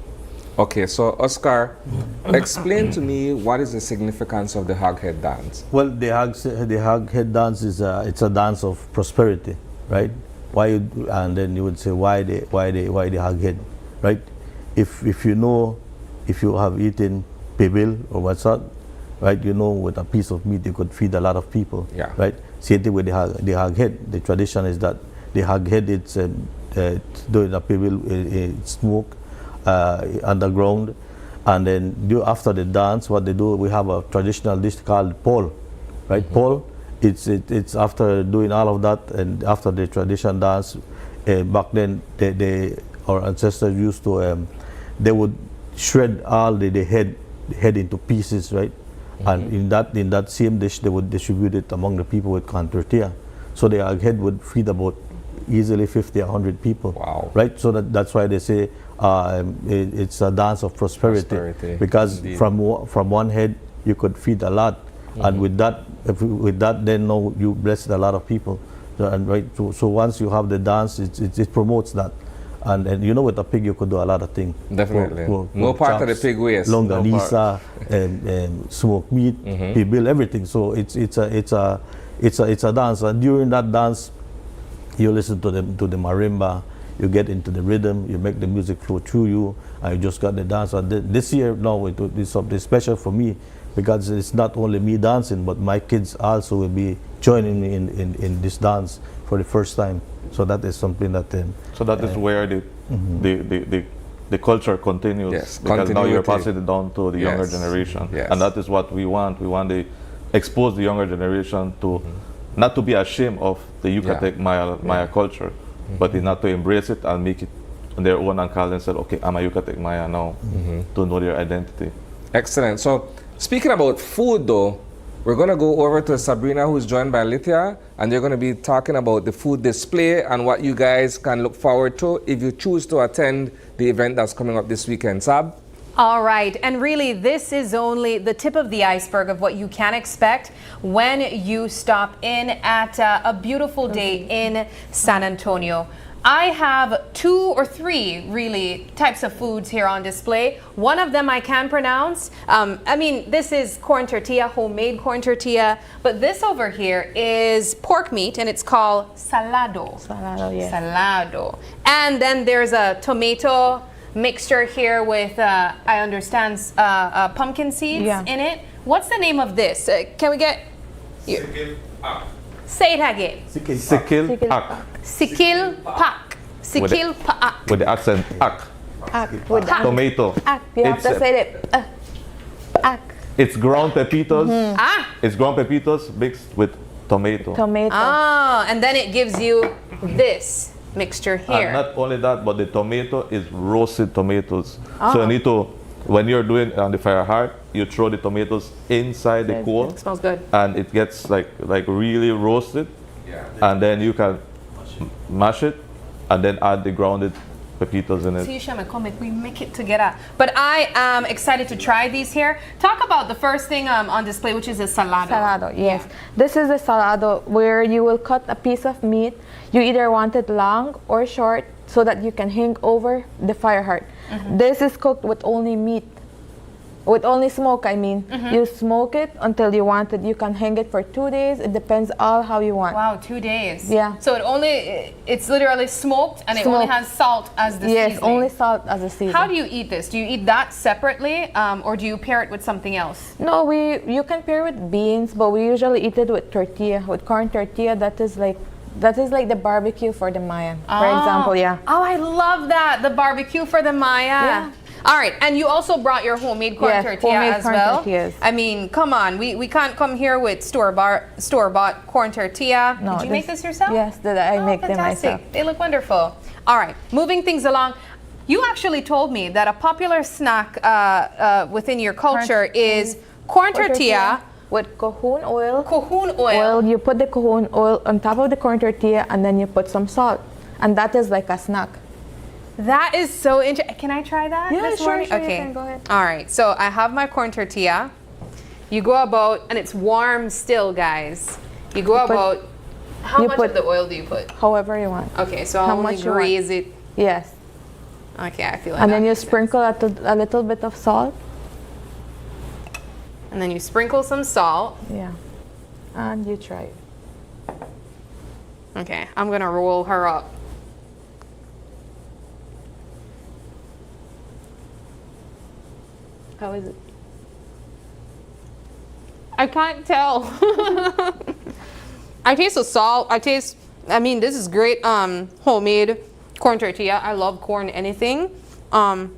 Okay, so Oscar, explain to me what is the significance of the haghead dance. Well, the haghead dance is it's a dance of prosperity, right? And then you would say why the haghead, right? If you know, if you have eaten pibil or what's that, right? You know, with a piece of meat you could feed a lot of people, right? Same thing with the haghead. The tradition is that the haghead, it's doing a pibil, it's smoke underground, and then after the dance, what they do, we have a traditional dish called pol, right? Pol, it's after doing all of that, and after the traditional dance, back then our ancestors used to they would shred all the head into pieces, right? And in that same dish they would distribute it among the people with corn tortilla. So the haghead would feed about easily 50 or 100 people. Wow. Right? So that's why they say it's a dance of prosperity. Because from one head you could feed a lot, and with that then now you blessed a lot of people. So once you have the dance, it promotes that. And you know, with a pig you could do a lot of things. Definitely. No part of the pig waste. Longanisa, smoked meat, pibil, everything. So it's a dance, and during that dance you listen to the marimba, you get into the rhythm, you make the music flow through you, and you just got the dance. And this year, now it's something special for me, because it's not only me dancing, but my kids also will be joining me in this dance for the first time. So that is something that. So that is where the culture continues. Yes, because now you're passing it down to the younger generation, and that is what we want. We want to expose the younger generation to not to be ashamed of the Yucatec Maya culture, but not to embrace it and make it their own, and call themselves, okay, I'm a Yucatec Maya now, to know their identity. Excellent. So speaking about food though, we're going to go over to Sabrina, who's joined by Lithia, and they're going to be talking about the food display and what you guys can look forward to if you choose to attend the event that's coming up this weekend. Sab? All right, and really this is only the tip of the iceberg of what you can expect when you stop in at a beautiful day in San Antonio. I have 2 or 3 really types of foods here on display. One of them I can pronounce. This is corn tortilla, homemade corn tortilla, but this over here is pork meat, and it's called salado. Salado, yeah. Salado. And then there's a tomato mixture here with, I understand, pumpkin seeds in it. What's the name of this? Can we get... Say it again. Sikil Pak. Sikil Pak. Sikil Pak. With the accent, Pak. With Tomato. You have to say it. It's ground pepitos. It's ground pepitos mixed with tomato. Ah, and then it gives you this mixture here. And not only that, but the tomato is roasted tomatoes. So you need to, when you're doing on the fire heart, you throw the tomatoes inside the coal. It smells good. And it gets like really roasted. And then you can mash it and then add the grounded pepitos in it. See, we make it together. But I am excited to try these here. Talk about the first thing on display, which is a salado. Salado, yes. This is the salado where you will cut a piece of meat. You either want it long or short so that you can hang over the fire heart. This is cooked with only meat. With only smoke, I mean. You smoke it until you want it. You can hang it for 2 days. It depends all how you want. Wow, 2 days. Yeah. So it's literally smoked, and it only has salt as the seasoning. Yes, only salt as a seasoning. How do you eat this? Do you eat that separately, or do you pair it with something else? No, you can pair with beans, but we usually eat it with tortilla, with corn tortilla. That is like That is like the barbecue for the Mayan, for example, yeah. Oh, I love that. The barbecue for the Maya. Yeah. All right, and you also brought your homemade corn Yes, tortilla homemade as corn well. tortillas. I mean, come on, we can't come here with store-bought corn tortilla. No, Did you make this yourself? Yes, I make them Fantastic. myself. They look wonderful. All right, moving things along. You actually told me that a popular snack within your culture is corn tortilla with cohoon oil. Cohoon oil. You put the cohoon oil on top of the corn tortilla, and then you put some salt, and that is like a snack. That is so interesting. Can I try that? Yeah, this sure, morning? sure, you Okay. can, go ahead. All right. So I have my corn tortilla. You go about, and it's warm still, guys. You go about. How much of the oil do you put? However you want. Okay, so I'll How only much you want. graze it. Yes. Okay, I feel like And that then you makes sense. sprinkle a little bit of salt. And then you sprinkle some salt. Yeah. And you try it. Okay, I'm gonna roll her up. How is it? I can't tell. I taste the salt. I mean, this is great homemade corn tortilla. I love corn anything. But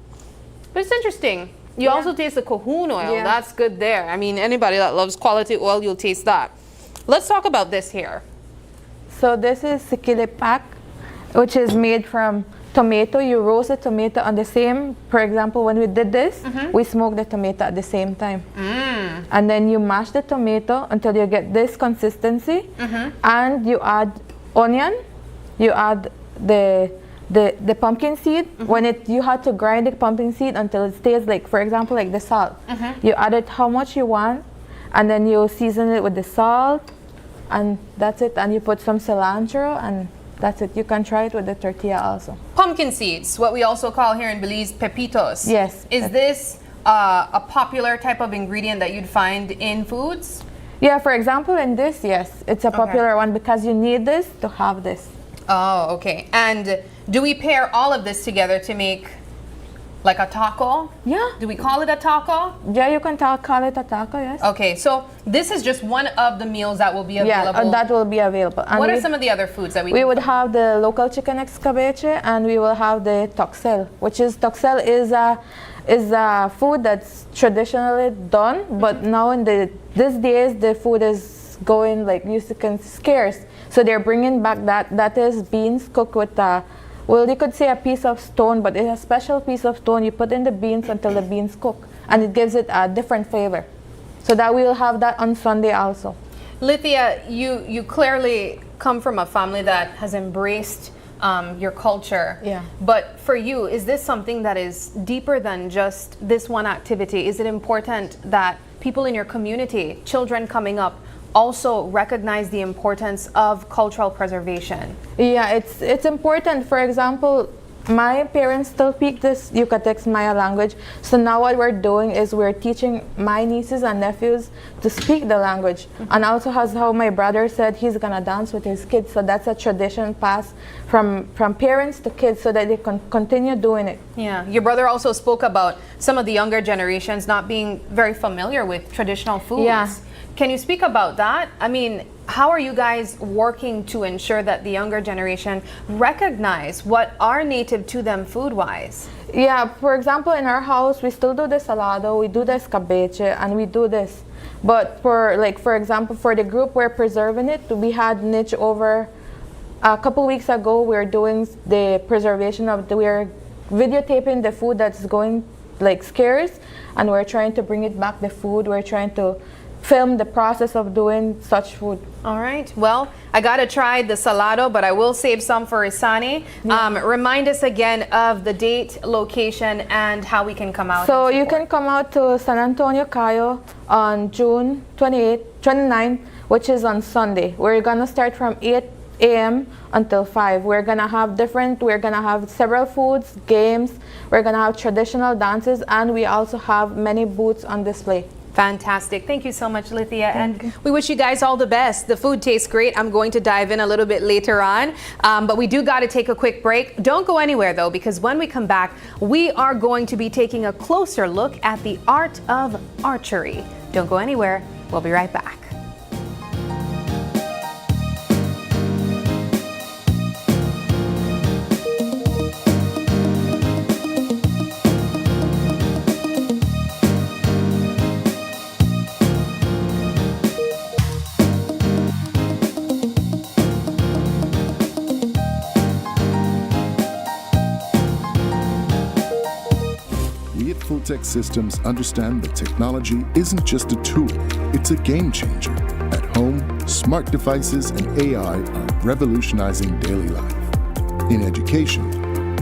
it's interesting. You also taste the cohoon oil. Yeah. That's good there. I mean, anybody that loves quality oil, you'll taste that. Let's talk about this here. So this is sikilipak, which is made from tomato. You roast the tomato on the same, for example, when we did this, we smoked the tomato at the same time. And then you mash the tomato until you get this consistency, and you add onion, you add the pumpkin seed. When you had to grind the pumpkin seed until it stays like, for example, like the salt. You add it how much you want, and then you season it with the salt, and that's it. And you put some cilantro, and that's it. You can try it with the tortilla also. Pumpkin seeds, what we also call here in Belize pepitos. Yes. Is this a popular type of ingredient that you'd find in foods? Yeah, for example, in this, yes, it's a popular one because you need this to have this. Oh, okay. And do we pair all of this together to make like a taco? Yeah. Do we call it a taco? Yeah, you can call it a taco, yes. Okay, so this is just one of the meals that will be available. Yeah, that will be available. And what are some of the other foods that we would have the local chicken escabeche, and we will have the toxel, which is is a food that's traditionally done, but now in these days the food is going like scarce. So they're bringing back that is beans cooked with well, you could say a piece of stone, but it's a special piece of stone. You put in the beans until the beans cook, and it gives it a different flavor. So that we will have that on Sunday also. Lithia, you clearly come from a family that has embraced your culture. Yeah. But for you, is this something that is deeper than just this one activity? Is it important that people in your community, children coming up, also recognize the importance of cultural preservation? Yeah, it's important. For example, my parents still speak this Yucatec Maya language. So now what we're doing is we're teaching my nieces and nephews to speak the language. And also as how my brother said, he's gonna dance with his kids. So that's a tradition passed from parents to kids so that they can continue doing it. Yeah, your brother also spoke about some of the younger generations not being very familiar with traditional foods. Yeah. Can you speak about that? I mean, how are you guys working to ensure that the younger generation recognize what are native to them food-wise? Yeah, for example, in our house, we still do the salado, we do the escabeche, and we do this. But for example, for the group, we're preserving it. We had niche over a couple weeks ago. We're doing the preservation we're videotaping the food that's going like scarce, and we're trying to bring it back, the food. We're trying to film the process of doing such food. All right. Well, I got to try the salado, but I will save some for Isani. Remind us again of the date, location, and how we can come out. So you can come out to San Antonio, Cayo on June 29, which is on Sunday. We're going to start from 8 a.m. until 5. We're going to have several foods, games. We're going to have traditional dances, and we also have many booths on display. Fantastic. Thank you so much, Lithia. And we wish you guys all the best. The food tastes great. I'm going to dive in a little bit later on. But we do got to take a quick break. Don't go anywhere, though, because when we come back, we are going to be taking a closer look at the art of archery. Don't go anywhere. We'll be right back. We at Fulltech Systems understand that technology isn't just a tool, it's a game changer. At home, smart devices and AI are revolutionizing daily life. In education,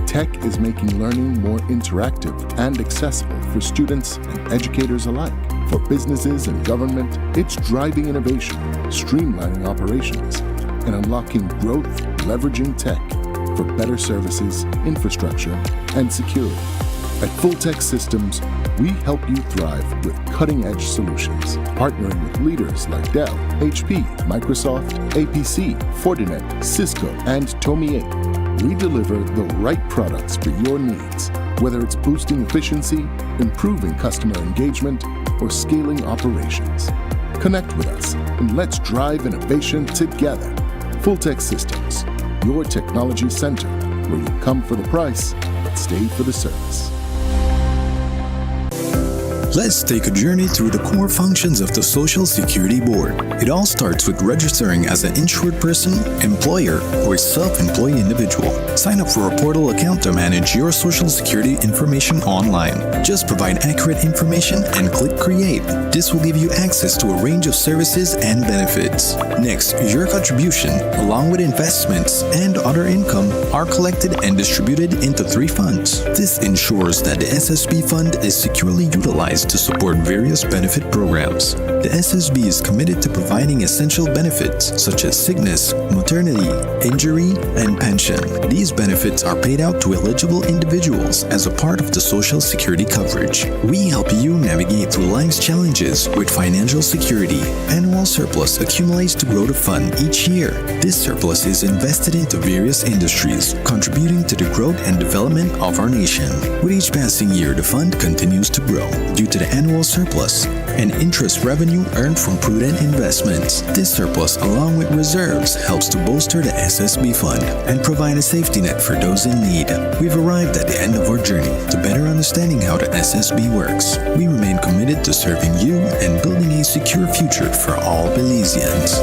tech is making learning more interactive and accessible for students and educators alike. For businesses and government, it's driving innovation, streamlining operations, and unlocking growth, leveraging tech for better services, infrastructure, and security. At Fulltech Systems, we help you thrive with cutting-edge solutions, partnering with leaders like Dell, HP, Microsoft, APC, Fortinet, Cisco, and Tomy Inc. We deliver the right products for your needs, whether it's boosting efficiency, improving customer engagement, or scaling operations. Connect with us and let's drive innovation together. Fulltech Systems, your technology center, where you come for the price, but stay for the service. Let's take a journey through the core functions of the Social Security Board. It all starts with registering as an insured person, employer, or self-employed individual. Sign up for a portal account to manage your Social Security information online. Just provide accurate information and click Create. This will give you access to a range of services and benefits. Next, your contribution, along with investments and other income, are collected and distributed into 3 funds. This ensures that the SSB fund is securely utilized to support various benefit programs. The SSB is committed to providing essential benefits such as sickness, maternity, injury, and pension. These benefits are paid out to eligible individuals as a part of the Social Security coverage. We help you navigate through life's challenges with financial security. Annual surplus accumulates to grow the fund each year. This surplus is invested into various industries, contributing to the growth and development of our nation. With each passing year, the fund continues to grow due to the annual surplus and interest revenue earned from prudent investments. This surplus, along with reserves, helps to bolster the SSB fund and provide a safety net for those in need. We've arrived at the end of our journey to better understanding how the SSB works. We remain committed to serving you and building a secure future for all Belizeans.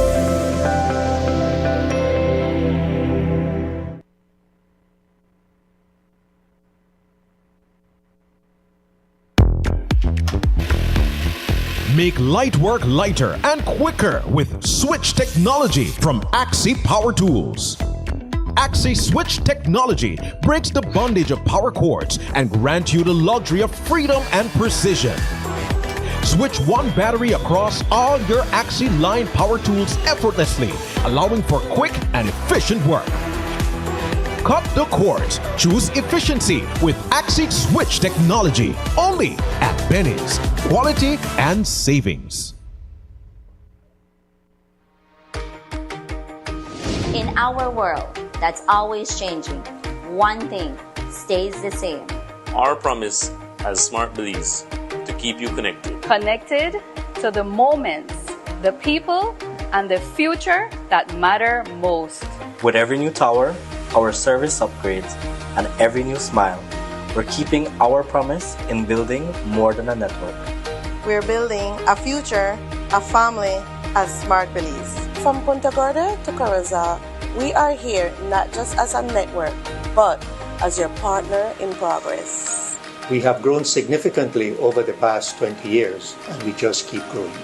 Make light work lighter and quicker with switch technology from Axi Power Tools. Axi Switch technology breaks the bondage of power cords and grants you the luxury of freedom and precision. Switch one battery across all your Axi line power tools effortlessly, allowing for quick and efficient work. Cut the cords. Choose efficiency with Axi Switch technology. Only at Benny's. Quality and savings. In our world that's always changing, one thing stays the same. Our promise as Smart Belize to keep you connected. Connected to the moments, the people, and the future that matter most. With every new tower, our service upgrades, and every new smile, we're keeping our promise in building more than a network. We're building a future, a family as Smart Belize. From Punta Gorda to Corazza, we are here not just as a network, but as your partner in progress. We have grown significantly over the past 20 years, and we just keep growing.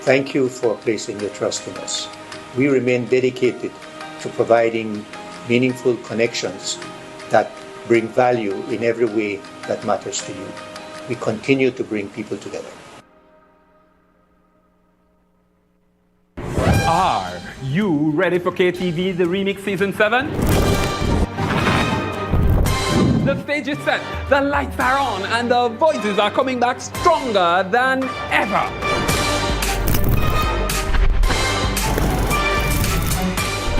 Thank you for placing your trust in us. We remain dedicated to providing meaningful connections that bring value in every way that matters to you. We continue to bring people together. Are you ready for KTV The Remix Season 7? The stage is set, the lights are on, and the voices are coming back stronger than ever.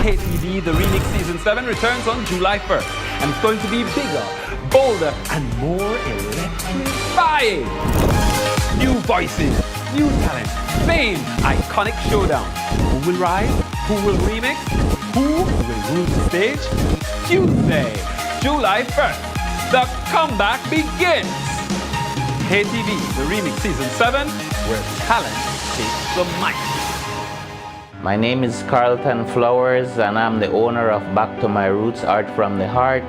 KTV The Remix Season 7 returns on July 1st, and it's going to be bigger, bolder, and more electrifying. New voices, new talent, same iconic showdown. Who will rise? Who will remix? Who will rule the stage? Tuesday, July 1st, the comeback begins. KTV The Remix Season 7, where talent takes the mic. My name is Carlton Flowers, and I'm the owner of Back to My Roots Art from the Heart,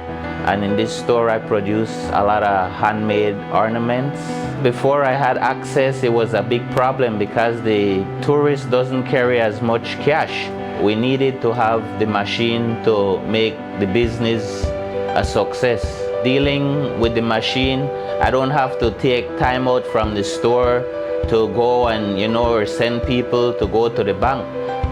And in this store, I produce a lot of handmade ornaments. Before I had access, it was a big problem because the tourist doesn't carry as much cash. We needed to have the machine to make the business a success. Dealing with the machine, I don't have to take time out from the store to go and, or send people to go to the bank.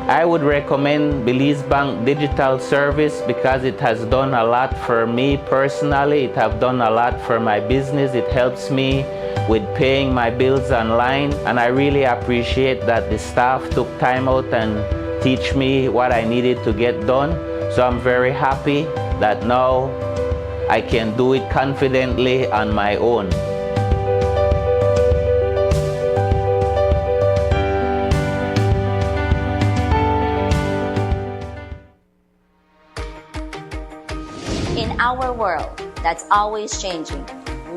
I would recommend Belize Bank digital service because it has done a lot for me personally. It has done a lot for my business. It helps me with paying my bills online, and I really appreciate that the staff took time out and teach me what I needed to get done. So I'm very happy that now I can do it confidently on my own. In our world that's always changing,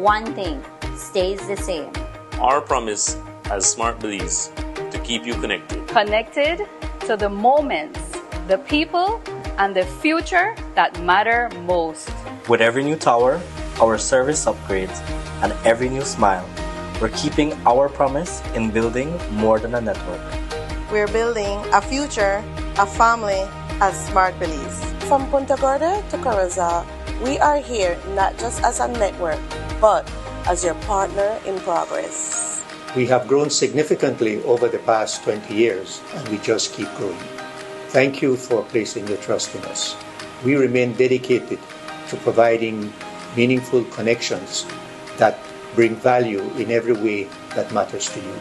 one thing stays the same. Our promise as Smart Belize to keep you connected. Connected to the moments, the people, and the future that matter most. With every new tower, our service upgrades, and every new smile, we're keeping our promise in building more than a network. We're building a future, a family, as Smart Belize. From Punta Gorda to Corazza, we are here not just as a network, but as your partner in progress. We have grown significantly over the past 20 years, and we just keep growing. Thank you for placing your trust in us. We remain dedicated to providing meaningful connections that bring value in every way that matters to you.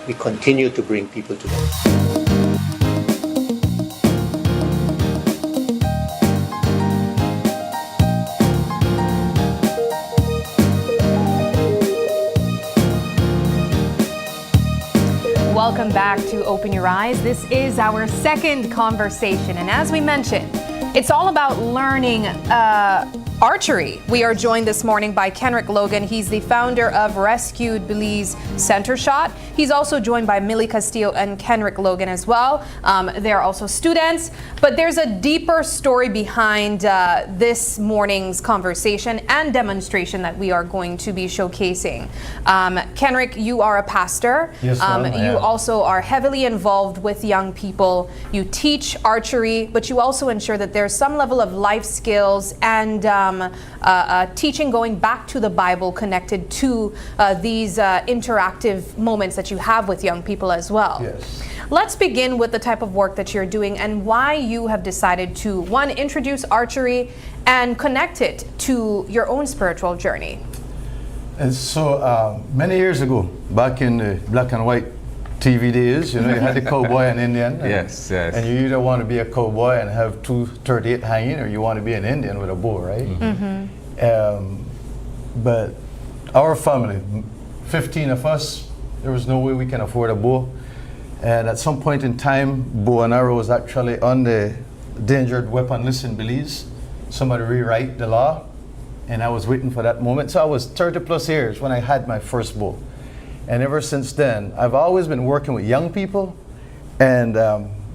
We continue to bring people together. Welcome back to Open Your Eyes. This is our second conversation, and as we mentioned, it's all about learning archery. We are joined this morning by Kenrick Logan. He's the founder of Rescued Belize Center Shot. He's also joined by Millie Castillo and Kenrick Logan as well. They're also students, but there's a deeper story behind this morning's conversation and demonstration that we are going to be showcasing. Kenrick, you are a pastor. Yes, ma'am, you also are heavily involved with young people. You teach archery, but you also ensure that there's some level of life skills and teaching going back to the Bible connected to these interactive moments that you have with young people as well. Yes. Let's begin with the type of work that you're doing and why you have decided to, one, introduce archery and connect it to your own spiritual journey. And so many years ago, back in the black and white TV days, you had the cowboy and Indian. Yes, yes. And you either want to be a cowboy and have 238 hanging, or you want to be an Indian with a bow, right? Mm-hmm. But our family, 15 of us, there was no way we can afford a bow. And at some point in time, bow and arrow was actually on the endangered weapon list in Belize. Somebody rewrite the law, and I was waiting for that moment. So I was 30 plus years when I had my first bow. And ever since then, I've always been working with young people and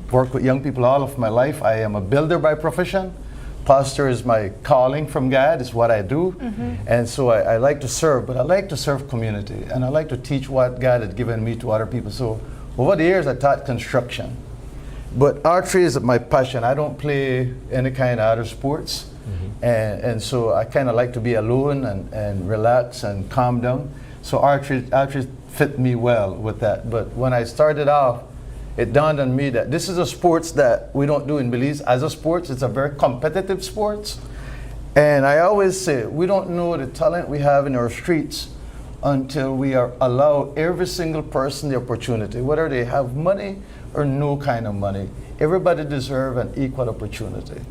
worked with young people all of my life. I am a builder by profession. Pastor is my calling from God, is what I do. Mm-hmm. And so I like to serve, but I like to serve community. And I like to teach what God had given me to other people. So over the years, I taught construction. But archery is my passion. I don't play any kind of other sports. Mm-hmm. And so I kind of like to be alone and relax and calm down. So archery fit me well with that. But when I started off, it dawned on me that this is a sports that we don't do in Belize as a sport. It's a very competitive sport. And I always say, we don't know the talent we have in our streets until we allow every single person the opportunity, whether they have money or no kind of money. Everybody deserves an equal opportunity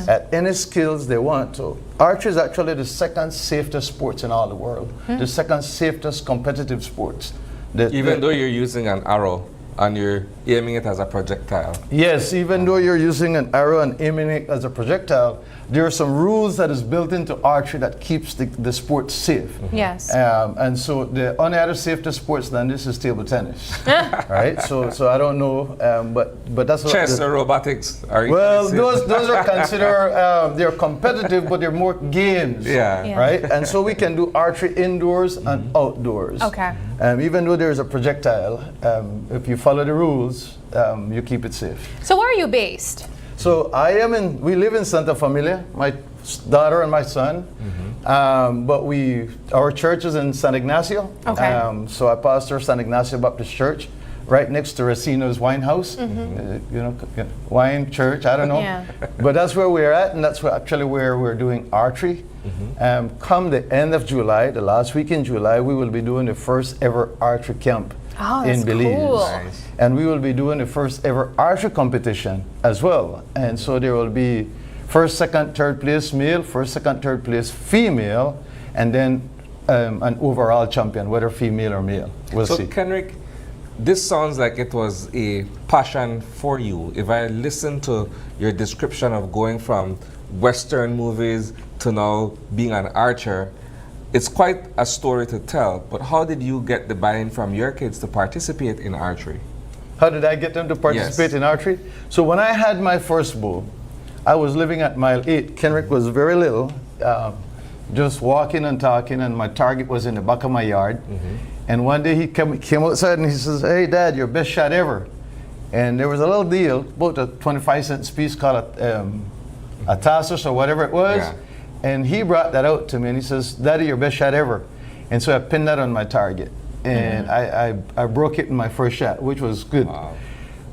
at any skills they want to. Archery is actually the second safest sport in all the world, the second safest competitive sport. Even though you're using an arrow and you're aiming it as a projectile. Yes, even though you're using an arrow and aiming it as a projectile, there are some rules that is built into archery that keeps the sport safe. Yes. And so the only other safer sports than this is table tennis, right? So I don't know, but that's what Chess or robotics? Well, those are considered they're competitive, but they're more games, right? And so we can do archery indoors and outdoors. Okay. Even though there's a projectile, if you follow the rules, you keep it safe. So where are you based? So we live in Santa Familia, my daughter and my son, but our church is in San Ignacio. Okay. So I pastor San Ignacio Baptist Church, right next to Racino's Wine House, wine church, I don't know. Yeah. But that's where we're at, and that's actually where we're doing archery. Come the end of July, the last week in July, we will be doing the first ever archery camp in Belize. Cool. Nice. And we will be doing the first ever archery competition as well. And so there will be first, second, third place male, first, second, third place female, and then an overall champion, whether female or male. We'll see. So, Kenrick, this sounds like it was a passion for you. If I listen to your description of going from Western movies to now being an archer, it's quite a story to tell. But how did you get the buy-in from your kids to participate in archery? How did I get them to participate in archery? So when I had my first bow, I was living at mile 8. Kenrick was very little, just walking and talking, and my target was in the back of my yard. And one day he came outside and he says, "Hey, Dad, your best shot ever." And there was a little deal, about a 25-cent piece called a Tassos or whatever it was. Yeah. And he brought that out to me and he says, "Daddy, your best shot ever." And so I pinned that on my target. And I broke it in my first shot, which was good. Wow.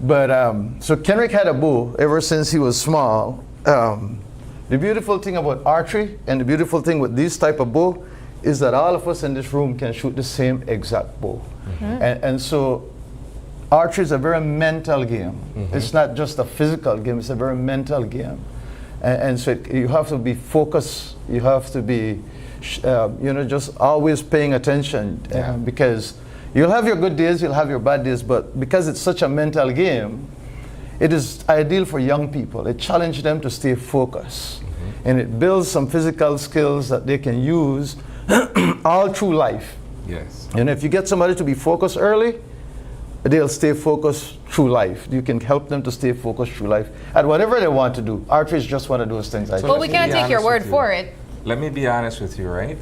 But so Kenrick had a bow ever since he was small. The beautiful thing about archery and the beautiful thing with this type of bow is that all of us in this room can shoot the same exact bow. And so archery is a very mental game. It's not just a physical game, it's a very mental game. And so you have to be focused, you have to be just always paying attention, because you'll have your good days, you'll have your bad days, but because it's such a mental game, it is ideal for young people. It challenges them to stay focused. And it builds some physical skills that they can use all through life. Yes. And if you get somebody to be focused early, they'll stay focused through life. You can help them to stay focused through life at whatever they want to do. Archery is just one of those things. Well, we can't take your word for it. Let me be honest with you, right?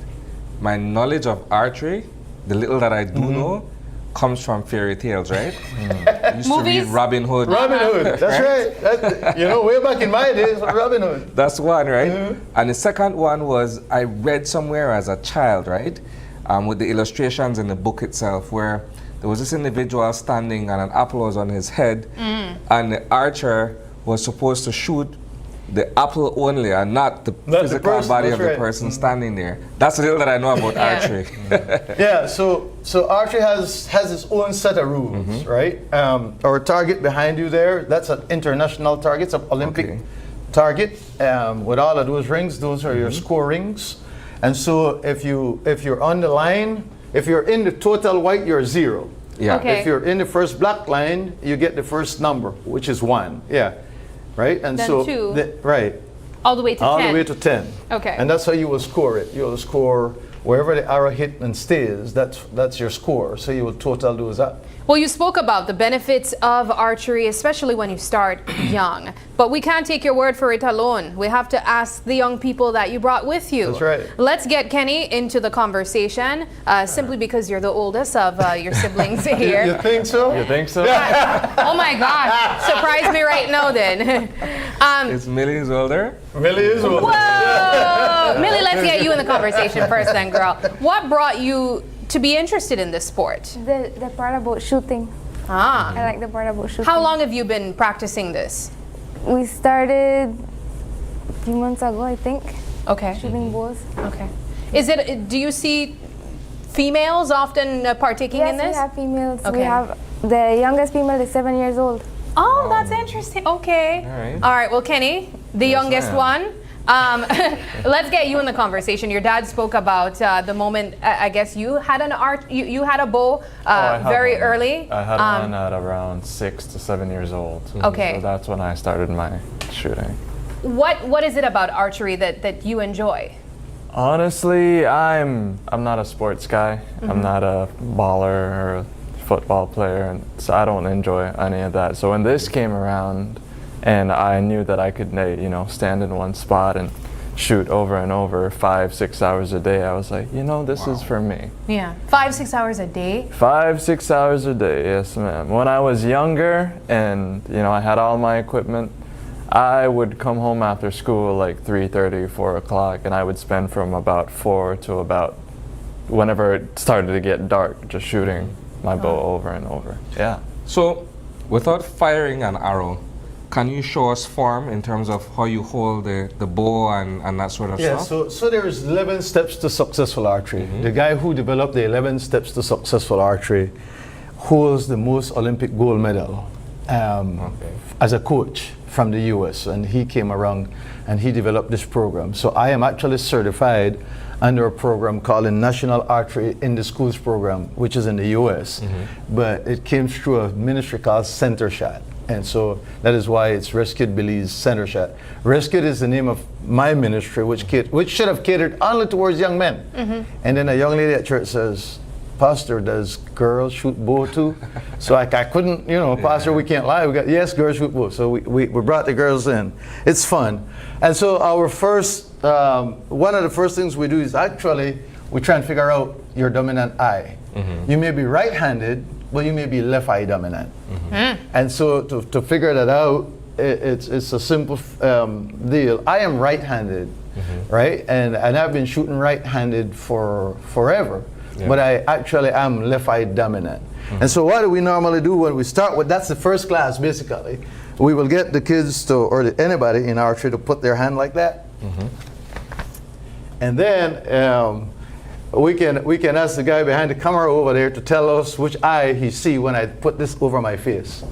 My knowledge of archery, the little that I do know, comes from fairy tales, right? I used to read Robin Hood. Robin Hood, that's right. Way back in my days, Robin Hood. That's one, right? And the second one was I read somewhere as a child, right? With the illustrations in the book itself, where there was this individual standing and an apple was on his head, and the archer was supposed to shoot the apple only and not the physical body of the person standing there. That's a little that I know about archery. Yeah, so archery has its own set of rules, right? Our target behind you there, that's an international target, it's an Olympic target. With all of those rings, those are your score rings. And so if you're on the line, if you're in the total white, you're 0. Yeah. If you're in the first black line, you get the first number, which is 1. Yeah. Right? And then so 2. Right. All the way to 10. All the way to 10. Okay. And that's how you will score it. You will score wherever the arrow hit and stays, that's your score. So you will total those up. Well, you spoke about the benefits of archery, especially when you start young. But we can't take your word for it alone. We have to ask the young people that you brought with you. That's right. Let's get Kenny into the conversation, simply because you're the oldest of your siblings here. You think so? You think so? Oh my gosh. Surprise me right now then. Is Millie older? Millie is older. Whoa! Millie, let's get you in the conversation first then, girl. What brought you to be interested in this sport? The part about shooting. Ah. I like the part about shooting. How long have you been practicing this? We started a few months ago, I think. Okay. Shooting bows. Okay. Do you see females often partaking in this? Yes, we have females. Okay. We have the youngest female is 7 years old. Oh, that's interesting. Okay. All right. Well, Kenny, the youngest one. Let's get you in the conversation. Your dad spoke about the moment. I guess you had you had a bow very early. I had one at around 6 to 7 years old. Okay. So that's when I started my shooting. What is it about archery that you enjoy? Honestly, I'm not a sports guy. I'm not a baller or a football player, and so I don't enjoy any of that. So when this came around, and I knew that I could, stand in one spot and shoot over and over 5-6 hours a day, I was like, this is for me. Yeah, 5-6 hours a day. 5-6 hours a day, yes, ma'am. When I was younger, and I had all my equipment, I would come home after school like 3:30, 4 o'clock, and I would spend from about 4 to about whenever it started to get dark, just shooting my bow over and over. Yeah. So, without firing an arrow, can you show us form in terms of how you hold the bow and that sort of stuff? Yeah, so there's 11 steps to successful archery. The guy who developed the 11 steps to successful archery holds the most Olympic gold medal as a coach from the US, and he came around and he developed this program. So I am actually certified under a program called the National Archery in the Schools program, which is in the US, but it came through a ministry called Center Shot. And so that is why it's Rescued Belize Center Shot. Rescued is the name of my ministry, which should have catered only towards young men. And then a young lady at church says, "Pastor, does girls shoot bow too?" So I couldn't, Pastor, we can't lie. Yes, girls shoot bow. So we brought the girls in. It's fun. And so our first, one of the first things we do is actually, we try and figure out your dominant eye. You may be right-handed, but you may be left eye dominant. And so to figure that out, it's a simple deal. I am right-handed, right? And I've been shooting right-handed for forever. But I actually am left eye dominant. And so what do we normally do when we start with, that's the first class basically. We will get the kids to, or anybody in archery to put their hand like that. And then we can ask the guy behind the camera over there to tell us which eye he see when I put this over my face.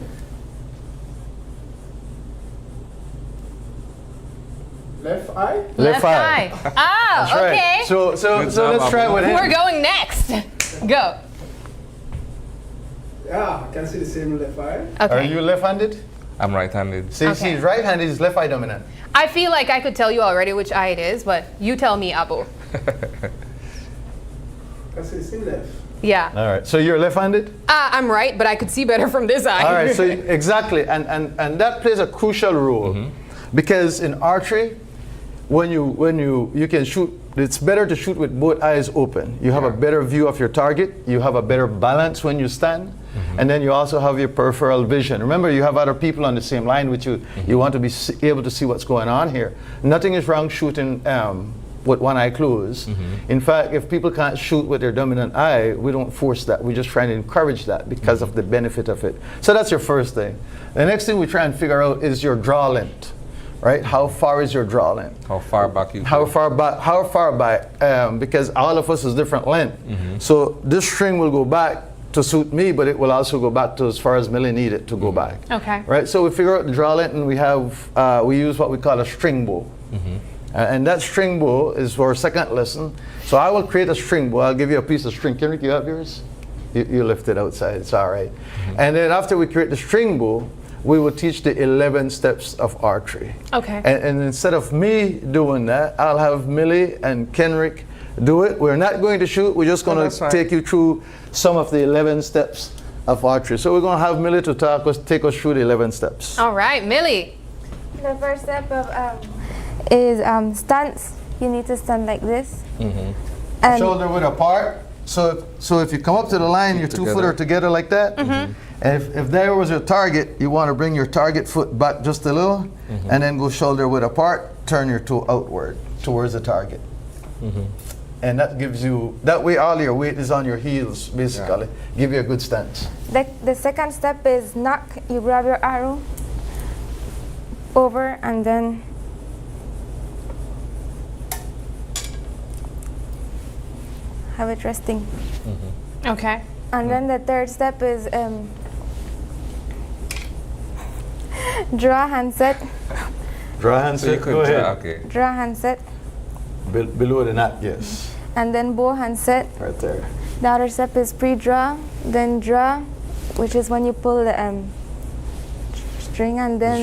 Left eye? Left eye. Ah, That's right. okay. So let's try it with him. We're going next. Go. Yeah, I can see the same left eye. Okay. Are you left-handed? I'm right-handed. See, he's right-handed, he's left eye dominant. I feel like I could tell you already which eye it is, but you tell me, Abu. I see the same left. Yeah. All right, so you're left-handed? I'm right, but I could see better from this eye. All right, so exactly, and that plays a crucial role because in archery, when you can shoot, it's better to shoot with both eyes open. You have a better view of your target, you have a better balance when you stand, and then you also have your peripheral vision. Remember, you have other people on the same line with you. You want to be able to see what's going on here. Nothing is wrong shooting with one eye closed. In fact, if people can't shoot with their dominant eye, we don't force that. We just try and encourage that because of the benefit of it. So that's your first thing. The next thing we try and figure out is your draw length. Right? How far is your draw length? How far back you How far back? Because all of us is different length. So this string will go back to suit me, but it will also go back to as far as Millie needed to go back. Okay. Right? So we figure out the draw length, and we use what we call a string bow. And that string bow is for our second lesson. So I will create a string bow. I'll give you a piece of string. Kenrick, you have yours? You lift it outside. It's all right. And then after we create the string bow, we will teach the 11 steps of archery. Okay. And instead of me doing that, I'll have Millie and Kenrick do it. We're not going to shoot. We're just going to take you through some of the 11 steps of archery. So we're going to have Millie to take us through the 11 steps. All right, Millie. The first step is stance. You need to stand like this. And shoulder width apart. So if you come up to the line, your 2 foot are together like that. And if there was your target, you want to bring your target foot back just a little, and then go shoulder width apart, turn your toe outward towards the target. And that gives you, that way all your weight is on your heels, basically. Give you a good stance. the second step is knock. You grab your arrow over and then have it resting. Okay. And then the third step is draw handset. Draw handset, go ahead. Okay. Draw handset. Below the knot, yes. And then bow handset. Right there. The other step is pre-draw, then draw, which is when you pull the string, and then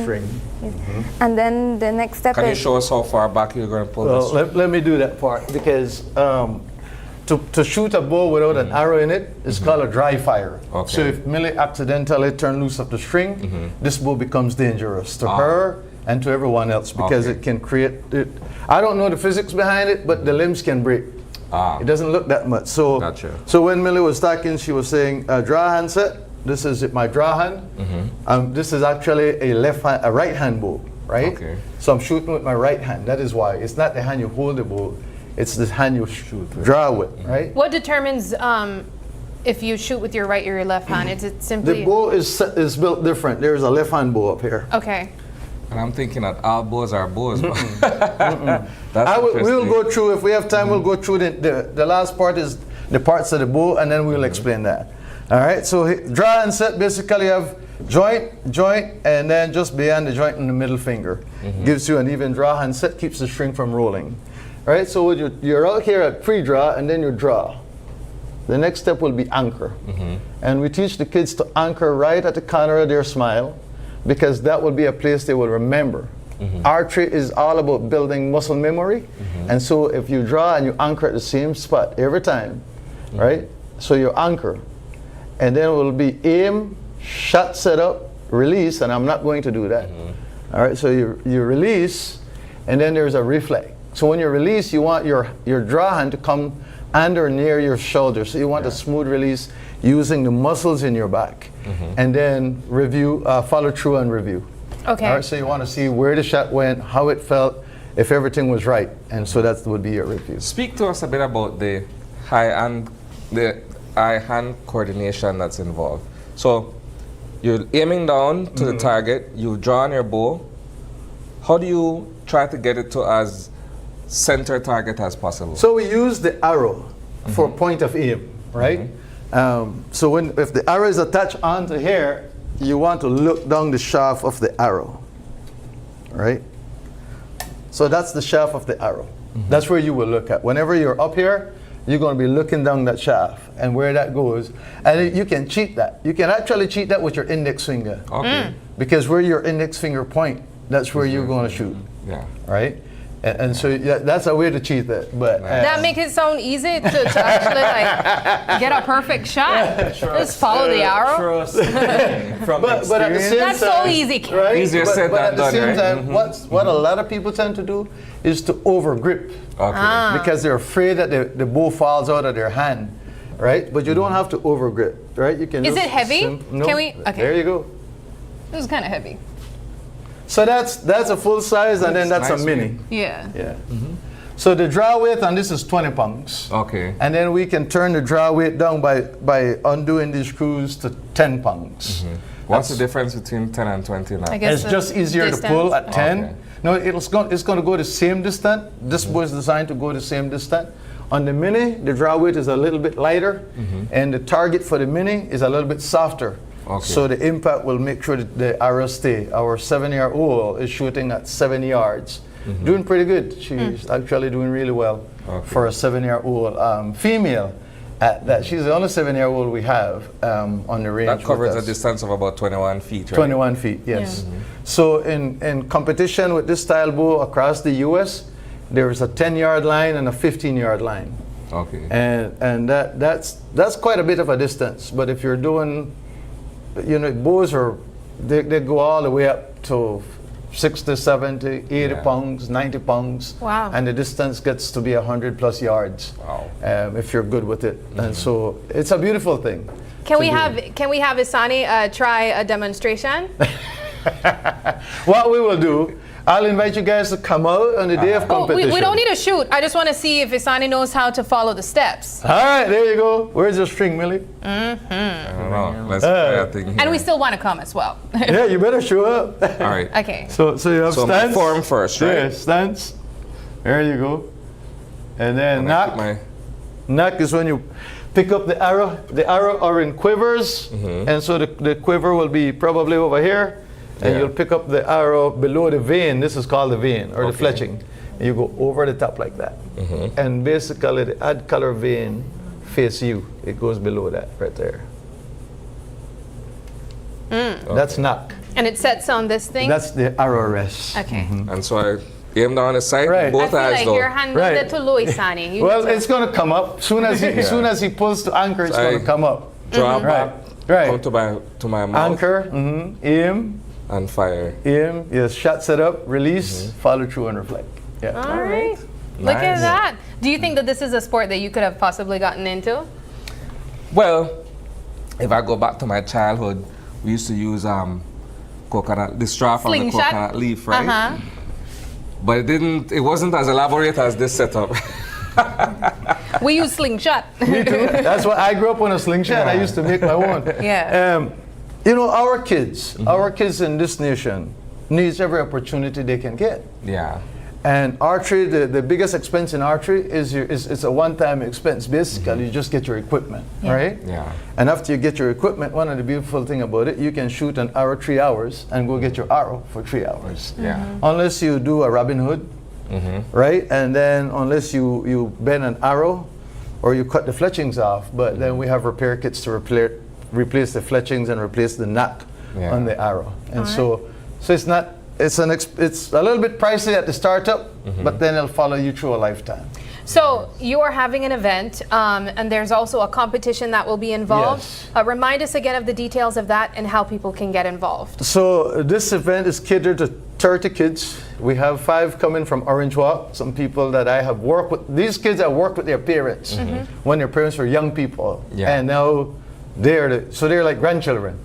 and then the next step Can you is show us how far back you're going to pull this? Well, let me do that part because to shoot a bow without an arrow in it is called a dry fire. Okay. So if Millie accidentally turn loose of the string, this bow becomes dangerous to her and to everyone else because it can create it. I don't know the physics behind it, but the limbs can break. It doesn't look that much. So, so when Millie was talking, she was saying, draw hand set. This is my draw hand. This is actually a right hand bow, right? Okay. So I'm shooting with my right hand. That is why. It's not the hand you hold the bow. It's the hand you draw with, right? What determines if you shoot with your right or your left hand? Is it simply... The bow is built different. There's a left hand bow up here. Okay. And I'm thinking that all bows are bows. We'll go through, if we have time, we'll go through the last part is the parts of the bow, and then we'll explain that. All right, so draw and set, basically you have joint, and then just beyond the joint in the middle finger. Gives you an even draw hand set, keeps the string from rolling. All right, so you're out here at pre-draw, and then you draw. The next step will be anchor. And we teach the kids to anchor right at the corner of their smile, because that will be a place they will remember. Archery is all about building muscle memory, and so if you draw and you anchor at the same spot every time, right? So you anchor, and then it will be aim, shot set up, release, and I'm not going to do that. All right, so you release, and then there's a reflex. So when you release, you want your draw hand to come under near your shoulder. So you want a smooth release using the muscles in your back. And then review, follow through and review. Okay. All right, so you want to see where the shot went, how it felt, if everything was right. And so that would be your review. Speak to us a bit about the eye-hand coordination that's involved. So you're aiming down to the target, you've drawn your bow. How do you try to get it to as center target as possible? So we use the arrow for point of aim, right? So if the arrow is attached onto here, you want to look down the shaft of the arrow, right? So that's the shaft of the arrow. That's where you will look at. Whenever you're up here, you're going to be looking down that shaft and where that goes. And you can cheat that. You can actually cheat that with your index finger. Because where your index finger point, that's where you're going to shoot. Right? And so that's a way to cheat that. But that makes it sound easy to actually like get a perfect shot. Just follow the arrow. But at the same that's time, so easy. Right? Easier said but at than the same done, right? time, what a lot of people tend to do is to over grip. Because they're afraid that the bow falls out of their hand. Right? But you don't have to over grip. Right? You can. Is it heavy? No. Can we? Okay. There you go. This is kind of heavy. So that's a full size, and then that's a mini. Yeah. So the draw weight on this is 20 pounds. And then we can turn the draw weight down by undoing these screws to 10 pounds. What's the difference between 10 and 20 now? It's just easier to pull at 10. No, it's going to go the same distance. This bow is designed to go the same distance. On the mini, the draw weight is a little bit lighter, and the target for the mini is a little bit softer. So the impact will make sure that the arrow stay. Our 7-year-old is shooting at 7 yards. Doing pretty good. She's actually doing really well for a 7-year-old female. At that. She's the only 7-year-old we have on the range. That covers a distance of about 21 feet, right? 21 feet, yes. So in competition with this style bow across the U.S., there's a 10-yard line and a 15-yard line. And that's quite a bit of a distance. But if you're doing, bows they go all the way up to 60, 70, 80 pounds, 90 pounds. Wow. And the distance gets to be 100+ yards. If you're good with it. And so it's a beautiful thing. Can we have Isani try a demonstration? What we will do, I'll invite you guys to come out on the day of competition. We don't need to shoot. I just want to see if Isani knows how to follow the steps. All right, there you go. Where's your string, Millie? I don't know. Let's try a thing here. And we still want to come as well. Yeah, you better show up. All right. Okay. So you have stance. Form first, right? Yeah, stance. There you go. And then knock. Knock is when you pick up the arrow. The arrow are in quivers, and so the quiver will be probably over here. And you'll pick up the arrow below the vein. This is called the vein, or the fletching. And you go over the top like that. And basically the odd color vein face you. It goes below that right there. That's knock. And it sets on this thing? That's the arrow rest. Okay. And so I aim down the sight, Right. both I eyes feel though. like your hand Right. is too low, Isani. Well, it's going to come up. Soon as he pulls to anchor, it's going to come up. Draw back, Right. come to my mouth. Anchor, aim. And fire. Aim, yes, shot set up, release, follow through and reflect. Yeah. All right. Look at that. Do you think that this is a sport that you could have possibly gotten into? Well, if I go back to my childhood, we used to use coconut, the straw from the Slingshot? coconut leaf, right? Uh-huh. But it wasn't as elaborate as this setup. We use slingshot. Me too. That's why I grew up on a slingshot. I used to make my own. Yeah. You know, our kids in this nation needs every opportunity they can get. Yeah. And archery, the biggest expense in archery is it's a one-time expense. Basically, you just get your equipment, right? Yeah. And after you get your equipment, one of the beautiful thing about it, you can shoot an arrow 3 hours and go get your arrow for 3 hours. Yeah. Unless you do a Robin Hood, right? And then unless you bend an arrow or you cut the fletchings off, but then we have repair kits to replace the fletchings and replace the knock on the arrow. And so it's not. It's a little bit pricey at the startup, but then it'll follow you through a lifetime. So you are having an event, and there's also a competition that will be involved. Yes. Remind us again of the details of that and how people can get involved. So this event is catered to 30 kids. We have 5 coming from Orange Walk, some people that I have worked with. These kids have worked with their parents when their parents were young people. Yeah. And now they're like grandchildren.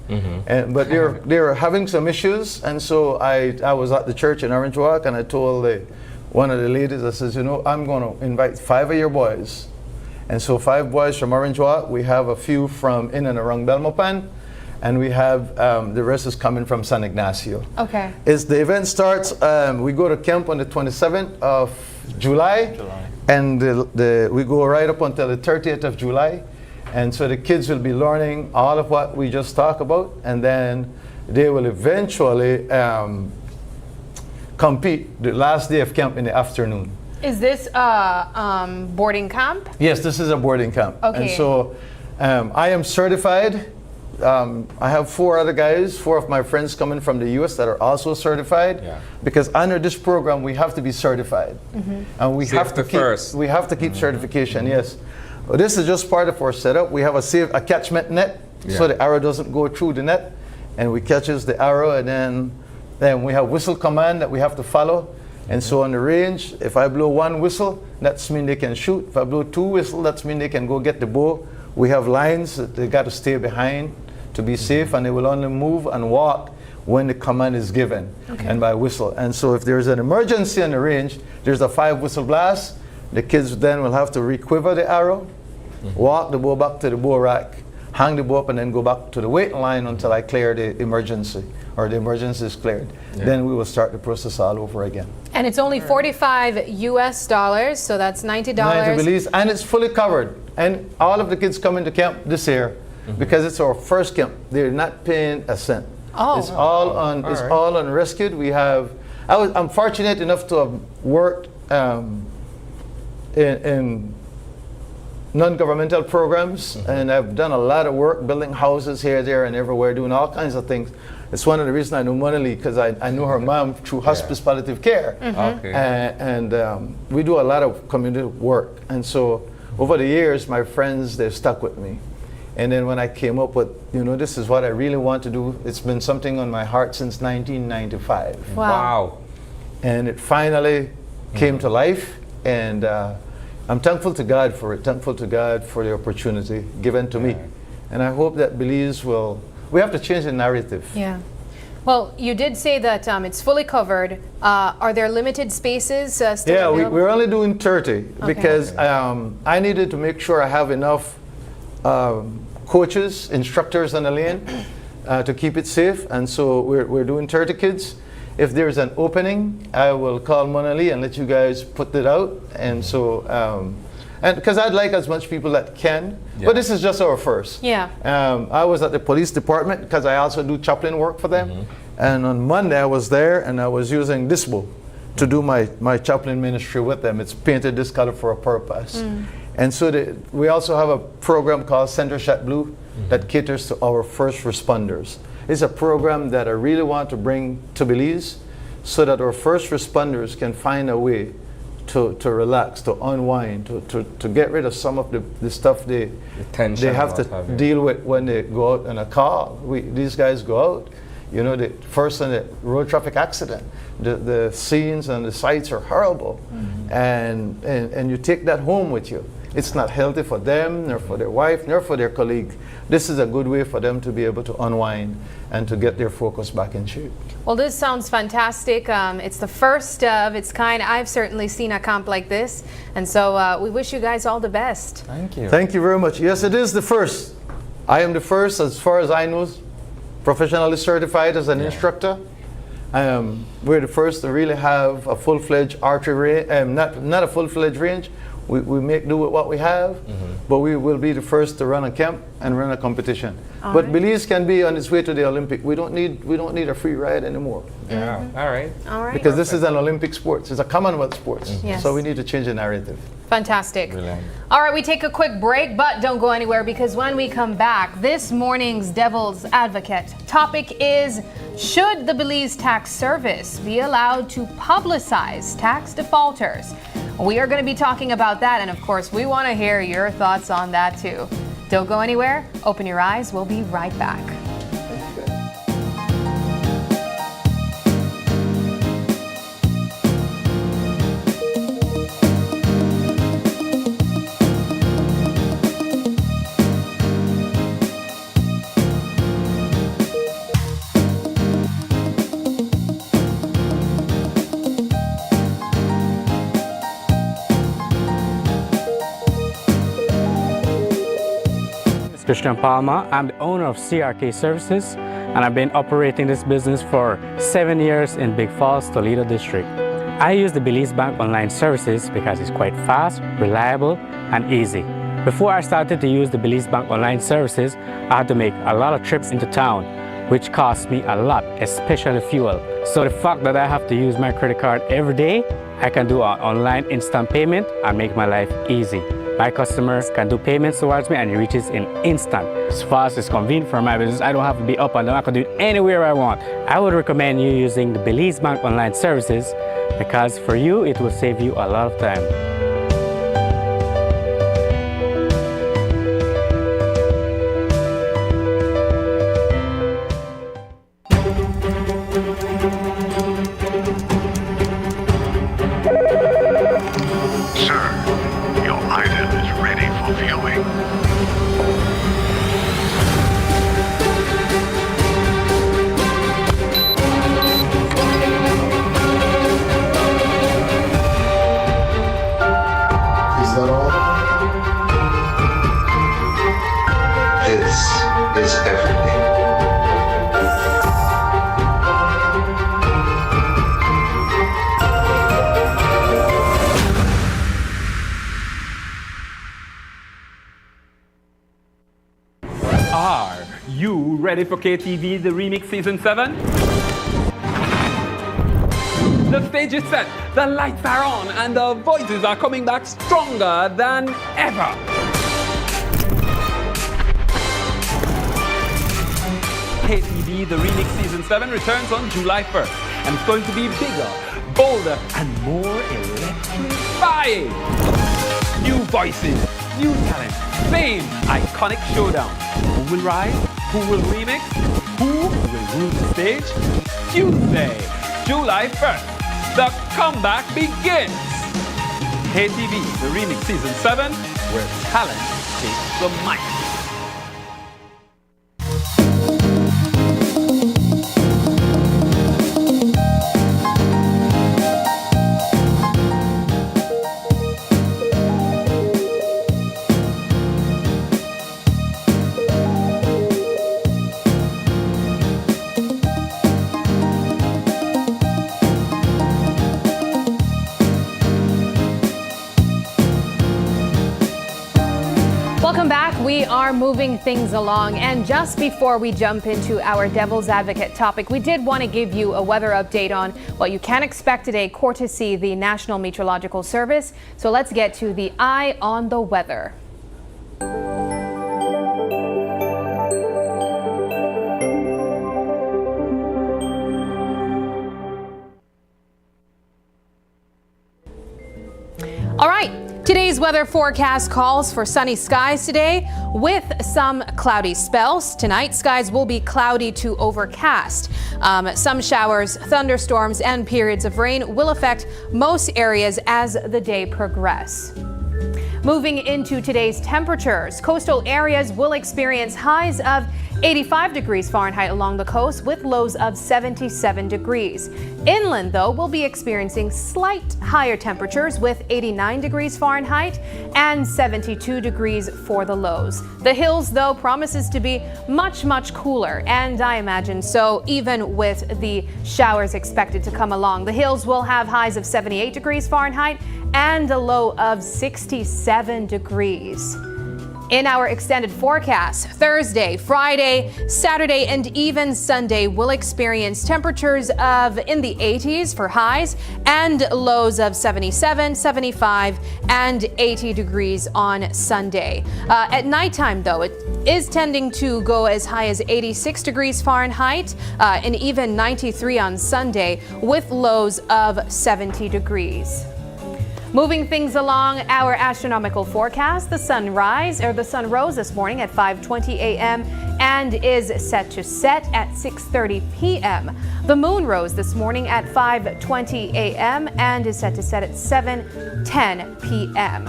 But they're having some issues, and so I was at the church in Orange Walk, and I told one of the ladies, I says, I'm going to invite 5 of your boys. And so 5 boys from Orange Walk, we have a few from in and around Belmopan, and we have the rest is coming from San Ignacio. Okay. The event starts, we go to camp on the 27th of July. And we go right up until the 30th of July. And so the kids will be learning all of what we just talked about, and then they will eventually compete the last day of camp in the afternoon. Is this boarding camp? Yes, this is a boarding camp. Okay. And so I am certified. I have 4 other guys, 4 of my friends coming from the U.S. that are also certified. Yeah. Because under this program, we have to be certified. And we have to keep certification, yes. Well, this is just part of our setup. We have a catchment net, so the arrow doesn't go through the net, and we catches the arrow, and then we have whistle command that we have to follow. And so on the range, if I blow 1 whistle, that's mean they can shoot. If I blow 2 whistles, that's mean they can go get the bow. We have lines that they got to stay behind to be safe, and they will only move and walk when the command is given and by whistle. And so if there's an emergency on the range, there's a 5 whistle blast. The kids then will have to requiver the arrow, walk the bow back to the bow rack, hang the bow up, and then go back to the waiting line until I clear the emergency, or the emergency is cleared. Then we will start the process all over again. And it's only $45 US, so that's $90. Belize, and it's fully covered. And all of the kids coming to camp this year, because it's our first camp, they're not paying a cent. Oh. It's all on rescued. I'm fortunate enough to have worked in non-governmental programs, and I've done a lot of work building houses here, there, and everywhere, doing all kinds of things. It's one of the reasons I know Monali, because I knew her mom through hospice palliative care. And we do a lot of community work. And so over the years, my friends, they've stuck with me. And then when I came up with, this is what I really want to do, it's been something on my heart since 1995. Wow. And it finally came to life, and I'm thankful to God for it, thankful to God for the opportunity given to me. And I hope that Belize we have to change the narrative. Yeah. Well, you did say that it's fully covered. Are there limited spaces still available? We're only doing 30 because I needed to make sure I have enough coaches, instructors on the lane to keep it safe. And so we're doing 30 kids. If there's an opening, I will call Monali and let you guys put it out. And so, and because I'd like as much people that can, but this is just our first. Yeah. I was at the police department because I also do chaplain work for them. And on Monday I was there, and I was using this bow to do my chaplain ministry with them. It's painted this color for a purpose. And so we also have a program called Center Shot Blue that caters to our first responders. It's a program that I really want to bring to Belize so that our first responders can find a way to relax, to unwind, to get rid of some of the stuff they have to deal with when they go out in a car. These guys go out, you know, the first in the road traffic accident, the scenes and the sights are horrible, and you take that home with you. It's not healthy for them, nor for their wife, nor for their colleague. This is a good way for them to be able to unwind and to get their focus back in shape. Well, this sounds fantastic. It's the first of its kind. I've certainly seen a camp like this. And so we wish you guys all the best. Thank you. Thank you very much. Yes, it is the first. I am the first, as far as I know, professionally certified as an instructor. We're the first to really have a full-fledged archery range, not a full-fledged range. We make do with what we have, but we will be the first to run a camp and run a competition. But Belize can be on its way to the Olympic. We don't need a free ride anymore. Yeah. All right. Because this is an Olympic sport. It's a Commonwealth sport. Yes. So we need to change the narrative. Fantastic. Brilliant. All right, we take a quick break, but don't go anywhere because when we come back, this morning's Devil's Advocate topic is, should the Belize Tax Service be allowed to publicize tax defaulters? We are going to be talking about that, and of course, we want to hear your thoughts on that too. Don't go anywhere. Open your eyes. We'll be right back. Christian Palmer. I'm the owner of CRK Services, and I've been operating this business for 7 years in Big Falls, Toledo District. I use the Belize Bank online services because it's quite fast, reliable, and easy. Before I started to use the Belize Bank online services, I had to make a lot of trips into town, which cost me a lot, especially fuel. So the fact that I have to use my credit card every day, I can do an online instant payment and make my life easy. My customers can do payments towards me and it reaches in instant. It's fast, it's convenient for my business. I don't have to be up and down. I can do it anywhere I want. I would recommend you using the Belize Bank online services because for you, it will save you a lot of time. Ready for KTV, the Remix Season 7? The stage is set, the lights are on, and the voices are coming back stronger than ever. KTV, the Remix Season 7 returns on July 1st, and it's going to be bigger, bolder, and more electrifying. New voices, new talent, same iconic showdown. Who will rise? Who will remix? Who will rule the stage? Tuesday, July 1st, the comeback begins. KTV, the Remix Season 7, where talent takes the mic. We are moving things along, and just before we jump into our Devil's Advocate topic, we did want to give you a weather update on what you can expect today, courtesy the National Meteorological Service. So let's get to the eye on the weather. Today's weather forecast calls for sunny skies today with some cloudy spells. Tonight, skies will be cloudy to overcast. Some showers, thunderstorms, and periods of rain will affect most areas as the day progresses. Moving into today's temperatures, coastal areas will experience highs of 85 degrees Fahrenheit along the coast with lows of 77 degrees. Inland, though, will be experiencing slight higher temperatures with 89 degrees Fahrenheit and 72 degrees for the lows. The hills, though, promises to be much cooler, and I imagine so even with the showers expected to come along. The hills will have highs of 78 degrees Fahrenheit and a low of 67 degrees. In our extended forecast, Thursday, Friday, Saturday, and even Sunday will experience temperatures of in the 80s for highs and lows of 77, 75, and 80 degrees on Sunday. At nighttime, though, it is tending to go as high as 86 degrees Fahrenheit and even 93 on Sunday with lows of 70 degrees. Moving things along our astronomical forecast, the sun rose this morning at 5:20 a.m. and is set to set at 6:30 p.m. The moon rose this morning at 5:20 a.m. and is set to set at 7:10 p.m.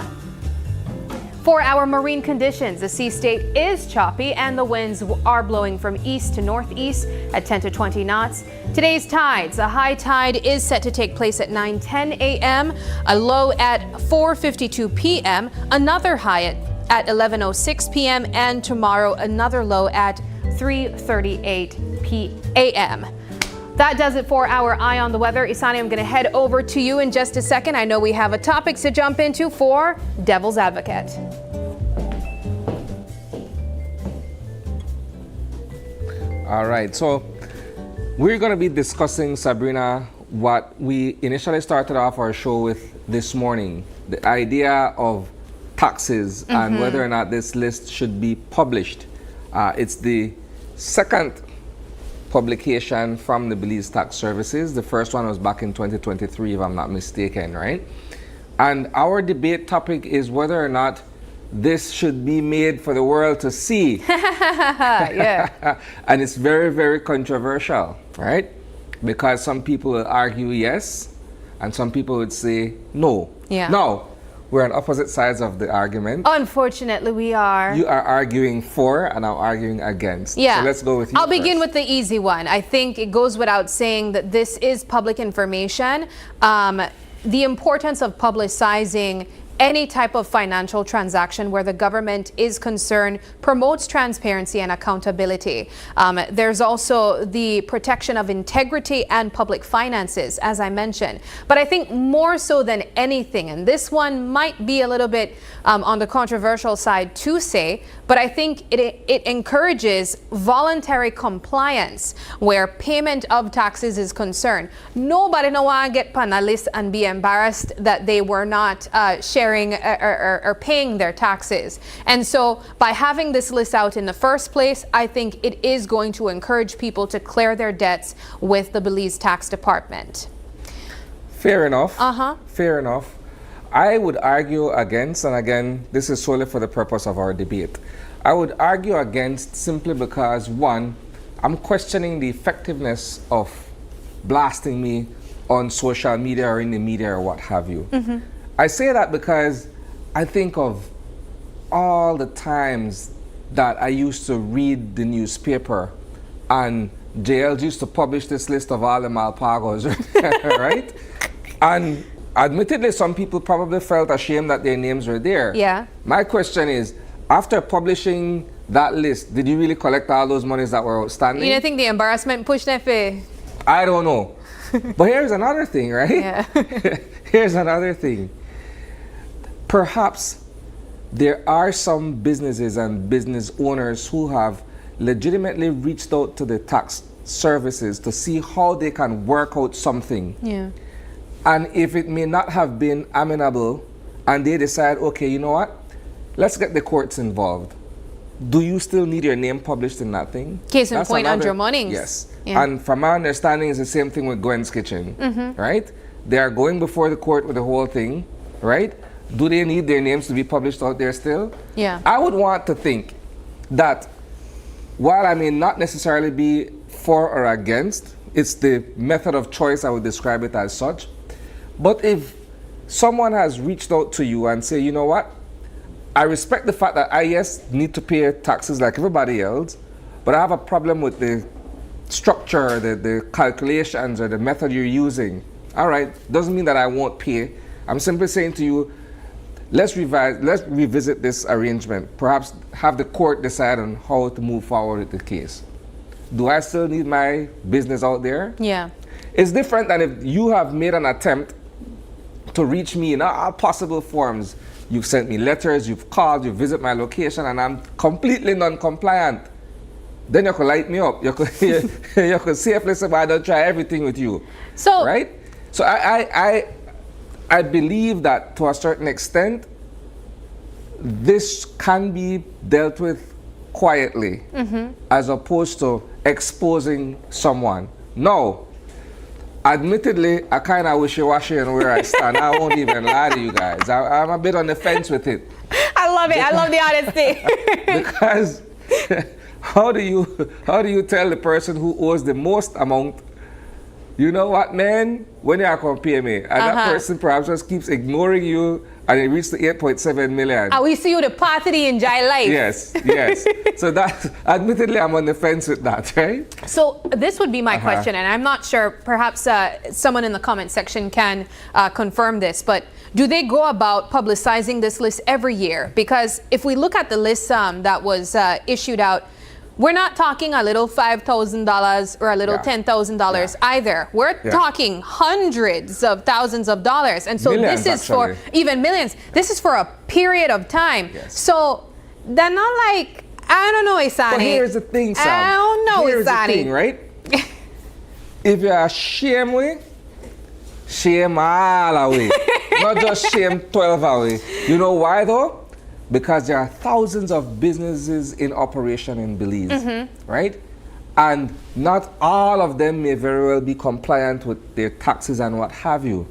For our marine conditions, the sea state is choppy and the winds are blowing from east to northeast at 10 to 20 knots. Today's tides, a high tide is set to take place at 9:10 a.m., a low at 4:52 p.m., another high at 11:06 p.m., and tomorrow another low at 3:38 a.m. That does it for our Eye on the Weather. Isani, I'm going to head over to you in just a second. I know we have a topic to jump into for Devil's Advocate. All right, so we're going to be discussing, Sabrina, what we initially started off our show with this morning, the idea of taxes and whether or not this list should be published. It's the second publication from the Belize Tax Services. The first one was back in 2023, if I'm not mistaken, right? And our debate topic is whether or not this should be made for the world to see. Yeah. And it's very controversial, right? Because some people will argue yes, and some people would say no. Yeah. Now, we're on opposite sides of the argument. Unfortunately, we are. You are arguing for, and I'm arguing against. Yeah. So let's go with you I'll begin first. with the easy one. I think it goes without saying that this is public information. The importance of publicizing any type of financial transaction where the government is concerned promotes transparency and accountability. There's also the protection of integrity and public finances, as I mentioned. But I think more so than anything, and this one might be a little bit on the controversial side to say, but I think it encourages voluntary compliance where payment of taxes is concerned. Nobody no want to get on a list and be embarrassed that they were not sharing or paying their taxes. And so by having this list out in the first place, I think it is going to encourage people to clear their debts with the Belize Tax Department. Fair enough. Fair enough. I would argue against, and again, this is solely for the purpose of our debate. I would argue against simply because, one, I'm questioning the effectiveness of blasting me on social media or in the media or what have you. I say that because I think of all the times that I used to read the newspaper and JLs used to publish this list of all the Malpagos, right? And admittedly, some people probably felt ashamed that their names were there. Yeah. My question is, after publishing that list, did you really collect all those monies that were outstanding? You don't think the embarrassment pushed that fee? I don't know. But here's another thing, right? Yeah. Here's another thing. Perhaps there are some businesses and business owners who have legitimately reached out to the tax services to see how they can work out something. Yeah. And if it may not have been amenable and they decide, okay, you know what? Let's get the courts involved. Do you still need your name published in that thing? Case in point, Andrew Munnings. Yes. Yeah. And from my understanding, it's the same thing with Gwen's Kitchen, right? They are going before the court with the whole thing, right? do they need their names to be published out there still? Yeah. I would want to think that while I may not necessarily be for or against, it's the method of choice, I would describe it as such. But if someone has reached out to you and say, you know what, I respect the fact that I, yes, need to pay taxes like everybody else, but I have a problem with the structure, the calculations, or the method you're using. All right, doesn't mean that I won't pay. I'm simply saying to you, let's revisit this arrangement. Perhaps have the court decide on how to move forward with the case. Do I still need my business out there? Yeah. It's different than if you have made an attempt to reach me in all possible forms. You've sent me letters, you've called, you visit my location, and I'm completely non-compliant. Then you could light me up. You could, you could safely say, well, I don't try everything with you. So, right? So I believe that to a certain extent, this can be dealt with quietly, as opposed to exposing someone. No. Admittedly, I kind of wishy-washy on where I stand. I won't even lie to you guys. I'm a bit on the fence with it. I love it. I love the honesty. Because how do you tell the person who owes the most amount, you know what, man, when you are going to pay me, and that person perhaps just keeps ignoring you, and it reached the 8.7 million. We see you the party in Jai life. Yes, yes. So that, admittedly, I'm on the fence with that, right? So this would be my question, and I'm not sure, perhaps someone in the comment section can confirm this, but do they go about publicizing this list every year? Because if we look at the list that was issued out, we're not talking a little $5,000 or a little $10,000 either. We're talking hundreds of thousands of dollars. And so millions, this is for even millions. This is for a period of time. Yes. So they're not like, I don't know, Isani. But here's the thing, Sam. I don't know, here's Isani. The thing, right? If you're ashamed way, shame all away. Not just shame 12 away. You know why though? Because there are thousands of businesses in operation in Belize, right? And not all of them may very well be compliant with their taxes and what have you.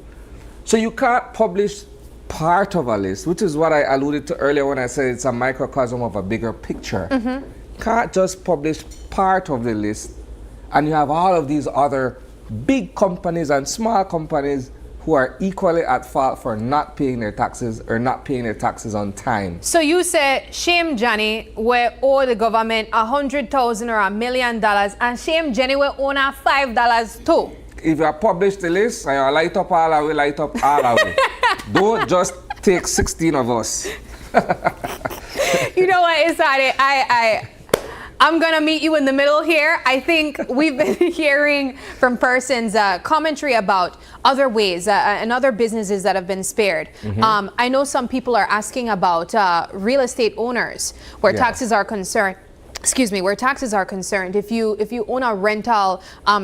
So you can't publish part of a list, which is what I alluded to earlier when I said it's a microcosm of a bigger picture. Can't just publish part of the list, and you have all of these other big companies and small companies who are equally at fault for not paying their taxes or not paying their taxes on time. So you say, shame Johnny, we owe the government $100,000 or $1 million, and shame Jenny, we owe her $5 too. If you publish the list and you light up all our light up all our Don't just take 16 of us. You know what, Isani, I'm going to meet you in the middle here. I think we've been hearing from persons commentary about other ways and other businesses that have been spared. I know some people are asking about real estate owners where taxes are concerned. Excuse me, where taxes are concerned. If you own a rental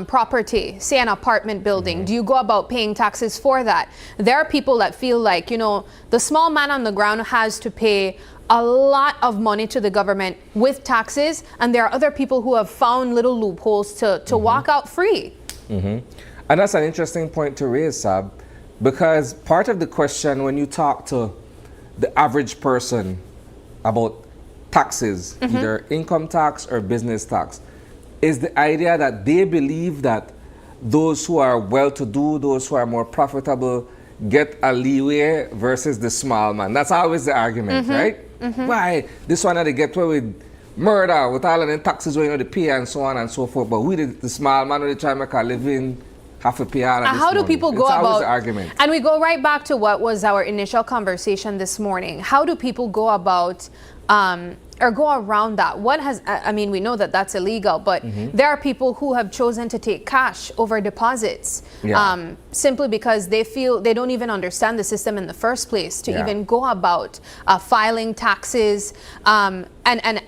property, say an apartment building, do you go about paying taxes for that? There are people that feel like, you know, the small man on the ground has to pay a lot of money to the government with taxes, and there are other people who have found little loopholes to walk out free. And that's an interesting point to raise, Sab, because part of the question when you talk to the average person about taxes, either income tax or business tax, is the idea that they believe that those who are well-to-do, those who are more profitable, get a leeway versus the small man. That's always the argument, right? Why? This one that they get away with murder, with all of the taxes where you know the pay and so on and so forth. But we, the small man, when they try to make a living, have to pay all of this How do money. people go it's about always the argument? And we go right back to what was our initial conversation this morning. How do people go about or go around that? What has, I mean, we know that that's illegal, but there are people who have chosen to take cash over deposits simply because they feel they don't even understand the system in the first place to even go about filing taxes. And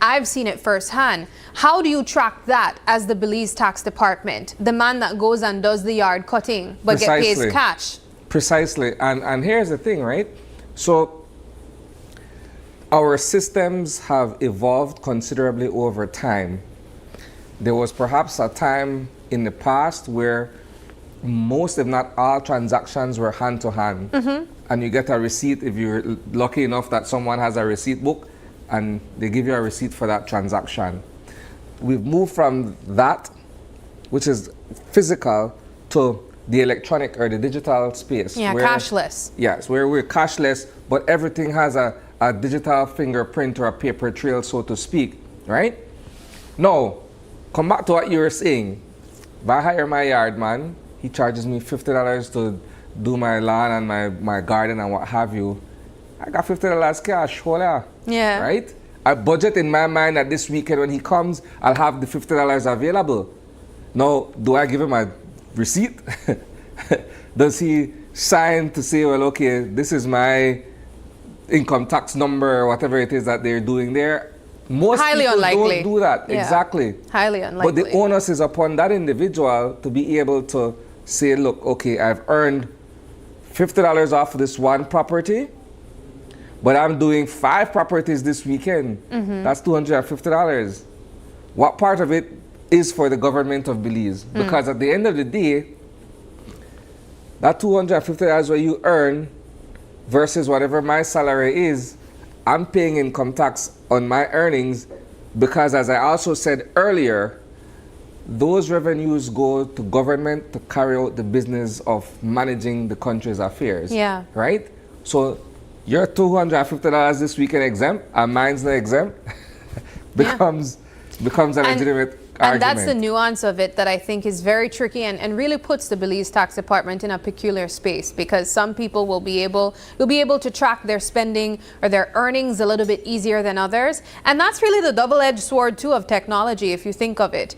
I've seen it firsthand. How do you track that as the Belize Tax Department? The man that goes and does the yard cutting but get paid cash. Precisely. And here's the thing, right? So our systems have evolved considerably over time. There was perhaps a time in the past where most, if not all, transactions were hand to hand. and you get a receipt if you're lucky enough that someone has a receipt book and they give you a receipt for that transaction. We've moved from that, which is physical, to the electronic or the digital space. Yeah, cashless. Yes, where we're cashless, but everything has a digital fingerprint or a paper trail, so to speak, right? Now, come back to what you were saying. If I hire my yard man, he charges me $50 to do my lawn and my garden and what have you. I got $50 cash, voila. Yeah. Right? I budget in my mind that this weekend when he comes, I'll have the $50 available. Now, do I give him a receipt? Does he sign to say, well, okay, this is my income tax number or whatever it is that they're doing there? Most Highly people unlikely. don't do that. Yeah. Exactly. Highly unlikely. But the onus is upon that individual to be able to say, look, okay, I've earned $50 off of this one property, but I'm doing 5 properties this weekend. That's $250. What part of it is for the government of Belize? Because at the end of the day, that $250 what you earn versus whatever my salary is, I'm paying income tax on my earnings because, as I also said earlier, those revenues go to government to carry out the business of managing the country's affairs. Yeah. Right? So your $250 this weekend exempt and mine's not exempt becomes a legitimate And that's the argument. nuance of it that I think is very tricky and really puts the Belize Tax Department in a peculiar space, because some people will be able to track their spending or their earnings a little bit easier than others. And that's really the double-edged sword too of technology, if you think of it.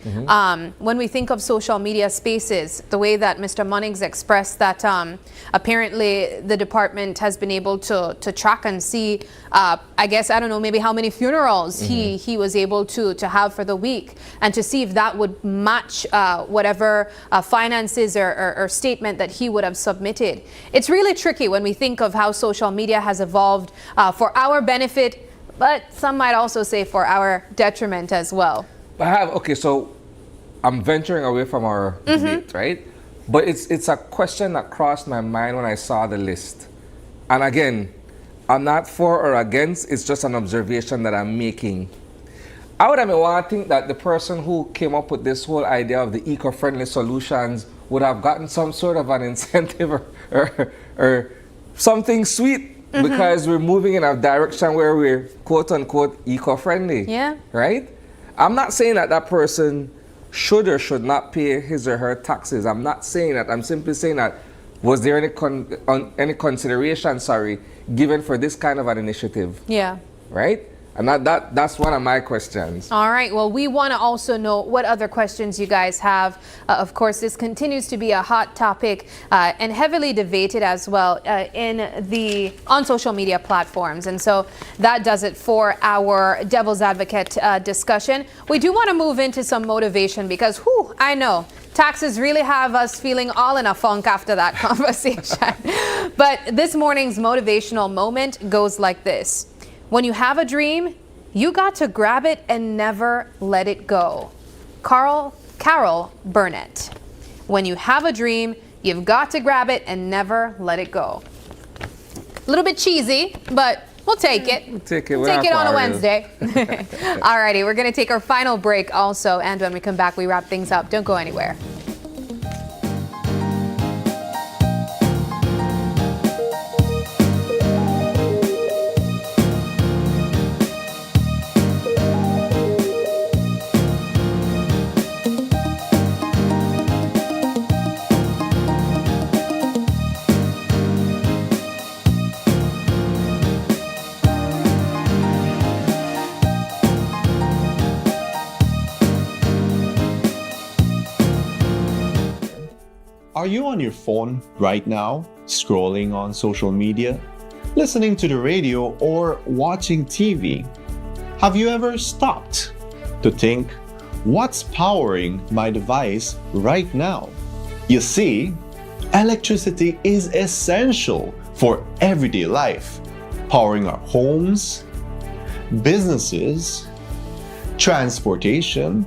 When we think of social media spaces, the way that Mr. Munnings expressed that apparently the department has been able to track and see, I guess, I don't know, maybe how many funerals he was able to have for the week, and to see if that would match whatever finances or statement that he would have submitted. It's really tricky when we think of how social media has evolved for our benefit, but some might also say for our detriment as well. So I'm venturing away from our debate, right? But it's a question that crossed my mind when I saw the list. And again, I'm not for or against, it's just an observation that I'm making. I would have been wanting that the person who came up with this whole idea of the eco-friendly solutions would have gotten some sort of an incentive or something sweet, because we're moving in a direction where we're quote-unquote eco-friendly. Yeah. Right? I'm not saying that that person should or should not pay his or her taxes. I'm not saying that. I'm simply saying that, was there any consideration, given for this kind of an initiative? Yeah. Right? And that's one of my questions. All right. Well, we want to also know what other questions you guys have. Of course, this continues to be a hot topic and heavily debated as well on social media platforms. And so that does it for our Devil's Advocate discussion. We do want to move into some motivation because, I know, taxes really have us feeling all in a funk after that conversation. But this morning's motivational moment goes like this. When you have a dream, you got to grab it and never let it go. Carol Burnett. When you have a dream, you've got to grab it and never let it go. A little bit cheesy, but we'll take it. We'll take it on a Wednesday. Alrighty, we're going to take our final break also, and when we come back, we wrap things up. Don't go anywhere. Are you on your phone right now, scrolling on social media, listening to the radio, or watching TV? Have you ever stopped to think, what's powering my device right now? You see, electricity is essential for everyday life, powering our homes, businesses, transportation,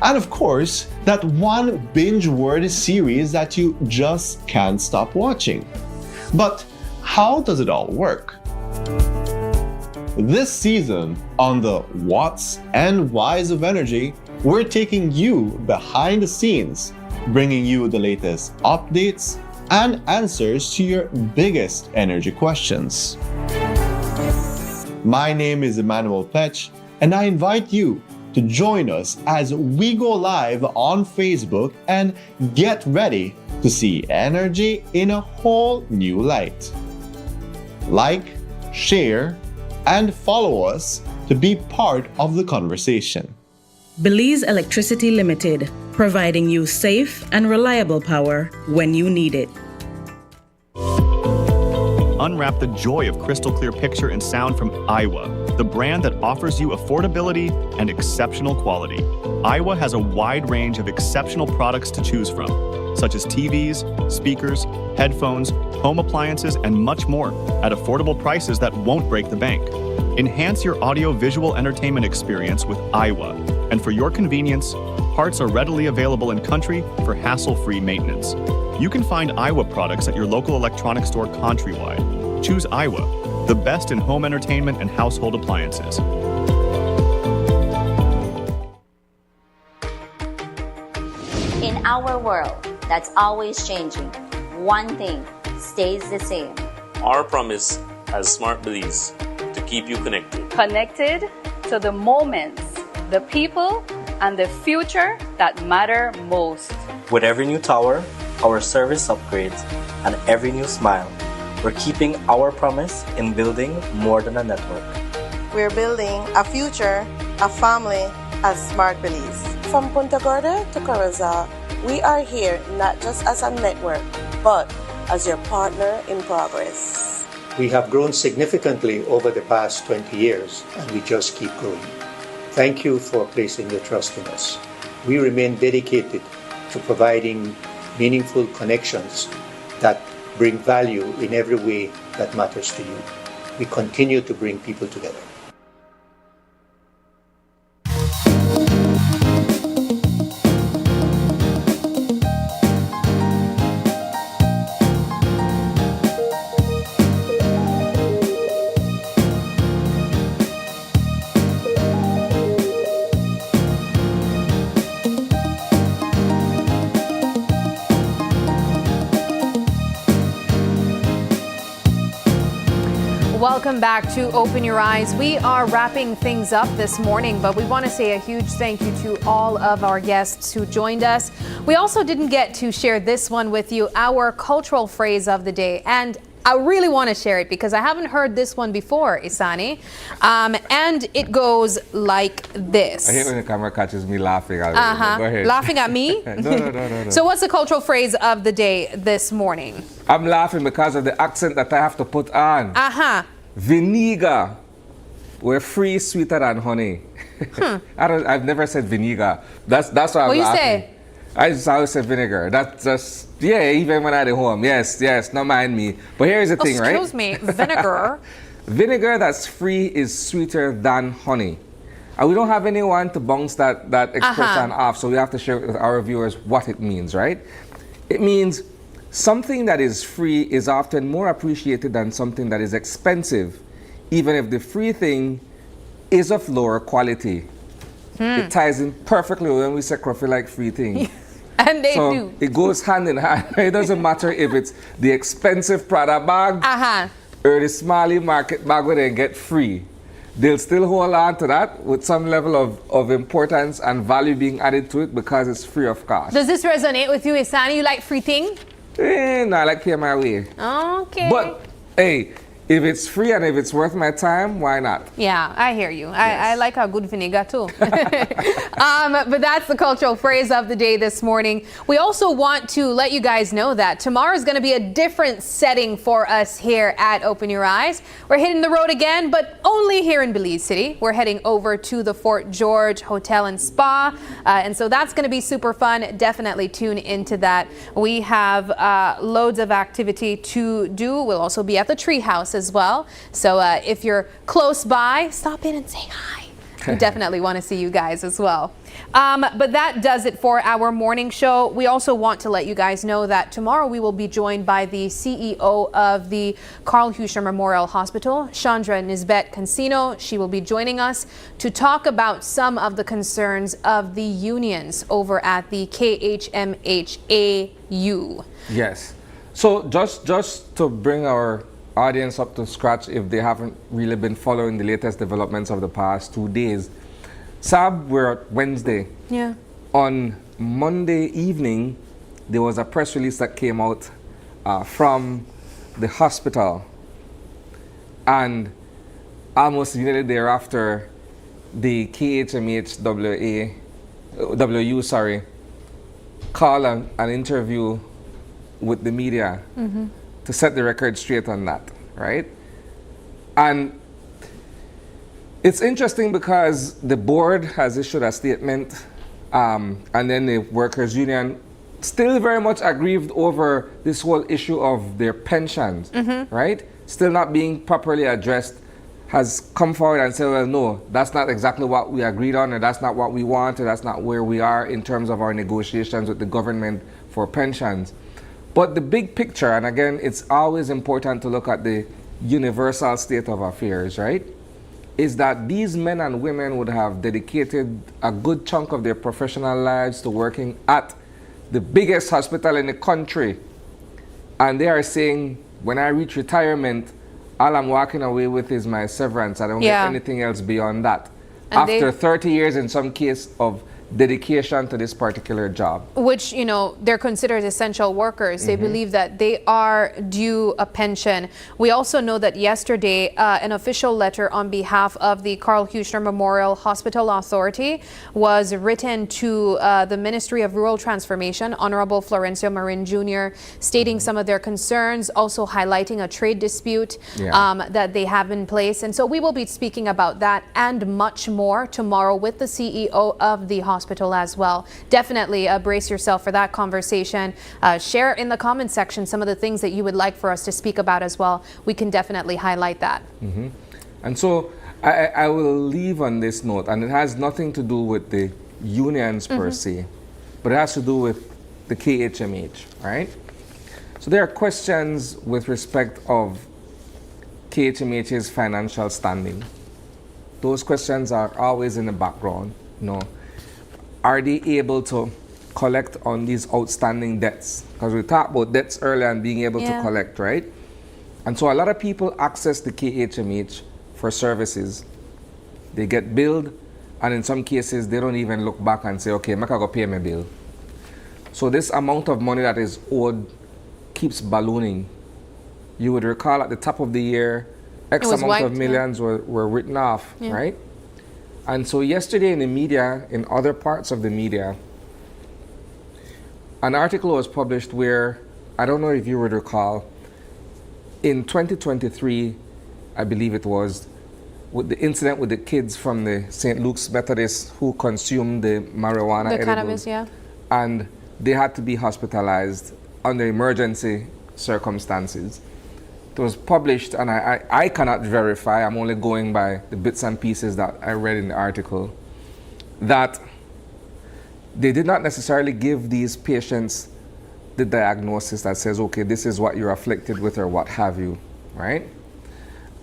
and of course, that one binge-worthy series that you just can't stop watching. But how does it all work? This season on the What's and Whys of Energy, we're taking you behind the scenes, bringing you the latest updates and answers to your biggest energy questions. My name is Emmanuel Petch, and I invite you to join us as we go live on Facebook and get ready to see energy in a whole new light. Like, share, and follow us to be part of the conversation. Belize Electricity Limited, providing you safe and reliable power when you need it. Unwrap the joy of crystal clear picture and sound from Iowa, the brand that offers you affordability and exceptional quality. Iowa has a wide range of exceptional products to choose from, such as TVs, speakers, headphones, home appliances, and much more at affordable prices that won't break the bank. Enhance your audio-visual entertainment experience with Iowa, and for your convenience, parts are readily available in country for hassle-free maintenance. You can find Iowa products at your local electronics store countrywide. Choose Iowa, the best in home entertainment and household appliances. In our world that's always changing, one thing stays the same. Our promise as Smart Belize to keep you connected. Connected to the moments, the people, and the future that matter most. With every new tower, our service upgrades, and every new smile, we're keeping our promise in building more than a network. We're building a future, a family as Smart Belize. From Punta Gorda to Carrizal, we are here not just as a network, but as your partner in progress. We have grown significantly over the past 20 years, and we just keep growing. Thank you for placing your trust in us. We remain dedicated to providing meaningful connections that bring value in every way that matters to you. We continue to bring people together. Welcome back to Open Your Eyes. We are wrapping things up this morning, but we want to say a huge thank you to all of our guests who joined us. We also didn't get to share this one with you, our cultural phrase of the day. And I really want to share it because I haven't heard this one before, Isani. And it goes like this. I hate when the camera catches me laughing. Go ahead. Laughing at me? No. So what's the cultural phrase of the day this morning? I'm laughing because of the accent that I have to put on. Vinegar. We're free, sweeter than honey. I've never said vinegar. That's why I'm laughing. What you say? I just always say vinegar. That's just, even when I'm at home. Yes, don't mind me. But here's the thing, right? Excuse me, vinegar. Vinegar that's free is sweeter than honey. And we don't have anyone to bounce that expression off, so we have to share with our viewers what it means, right? It means something that is free is often more appreciated than something that is expensive, even if the free thing is of lower quality. It ties in perfectly when we say coffee like free thing. And they do. It goes hand in hand. It doesn't matter if it's the expensive Prada bag or the Smalley market bag where they get free. They'll still hold on to that with some level of importance and value being added to it because it's free of cost. Does this resonate with you, Isani? You like free thing? No, I like pay my way. Okay. But, hey, if it's free and if it's worth my time, why not? Yeah, I hear you. I like a good vinegar too. But that's the cultural phrase of the day this morning. We also want to let you guys know that tomorrow is going to be a different setting for us here at Open Your Eyes. We're hitting the road again, but only here in Belize City. We're heading over to the Fort George Hotel and Spa. And so that's going to be super fun. Definitely tune into that. We have loads of activity to do. We'll also be at the Treehouse as well. So if you're close by, stop in and say hi. We definitely want to see you guys as well. But that does it for our morning show. We also want to let you guys know that tomorrow we will be joined by the CEO of the Carl Huescher Memorial Hospital, Chandra Nisbet Cancino. She will be joining us to talk about some of the concerns of the unions over at the KHMHAU. Yes. So just to bring our audience up to scratch, if they haven't really been following the latest developments of the past 2 days, Sab, we're at Wednesday. Yeah. On Monday evening, there was a press release that came out from the hospital, and almost immediately thereafter, the KHMHWU, called an interview with the media to set the record straight on that, right? And it's interesting because the board has issued a statement, and then the workers' union still very much aggrieved over this whole issue of their pensions, right? Still not being properly addressed, has come forward and said, well, no, that's not exactly what we agreed on, or that's not what we want, or that's not where we are in terms of our negotiations with the government for pensions. But the big picture, and again, it's always important to look at the universal state of affairs, right? Is that these men and women would have dedicated a good chunk of their professional lives to working at the biggest hospital in the country. And they are saying, when I reach retirement, all I'm walking away with is my severance. I don't get anything else beyond that. And after 30 years, in some case, of dedication to this particular job. Which, you know, they're considered essential workers. They believe that they are due a pension. We also know that yesterday, an official letter on behalf of the Carl Huescher Memorial Hospital Authority was written to the Ministry of Rural Transformation, Honorable Florencio Marin Jr., stating some of their concerns, also highlighting a trade dispute that they have in place. And so we will be speaking about that and much more tomorrow with the CEO of the hospital as well. Definitely brace yourself for that conversation. Share in the comments section some of the things that you would like for us to speak about as well. We can definitely highlight that. And so I will leave on this note, and it has nothing to do with the unions per se, but it has to do with the KHMH, right? So there are questions with respect of KHMH's financial standing. Those questions are always in the background, you know. Are they able to collect on these outstanding debts? Because we talked about debts earlier and being able to collect, right? And so a lot of people access the KHMH for services. They get billed, and in some cases, they don't even look back and say, okay, I'm going to pay my bill. So this amount of money that is owed keeps ballooning. You would recall at the top of the year, X amount of millions were written off, right? And so yesterday in the media, in other parts of the media, an article was published where, I don't know if you would recall, in 2023, I believe it was, with the incident with the kids from the St. Luke's Methodist who consumed the marijuana edibles, cannabis, and they had to be hospitalized under emergency circumstances. It was published, and I cannot verify, I'm only going by the bits and pieces that I read in the article, that they did not necessarily give these patients the diagnosis that says, okay, this is what you're afflicted with or what have you, right?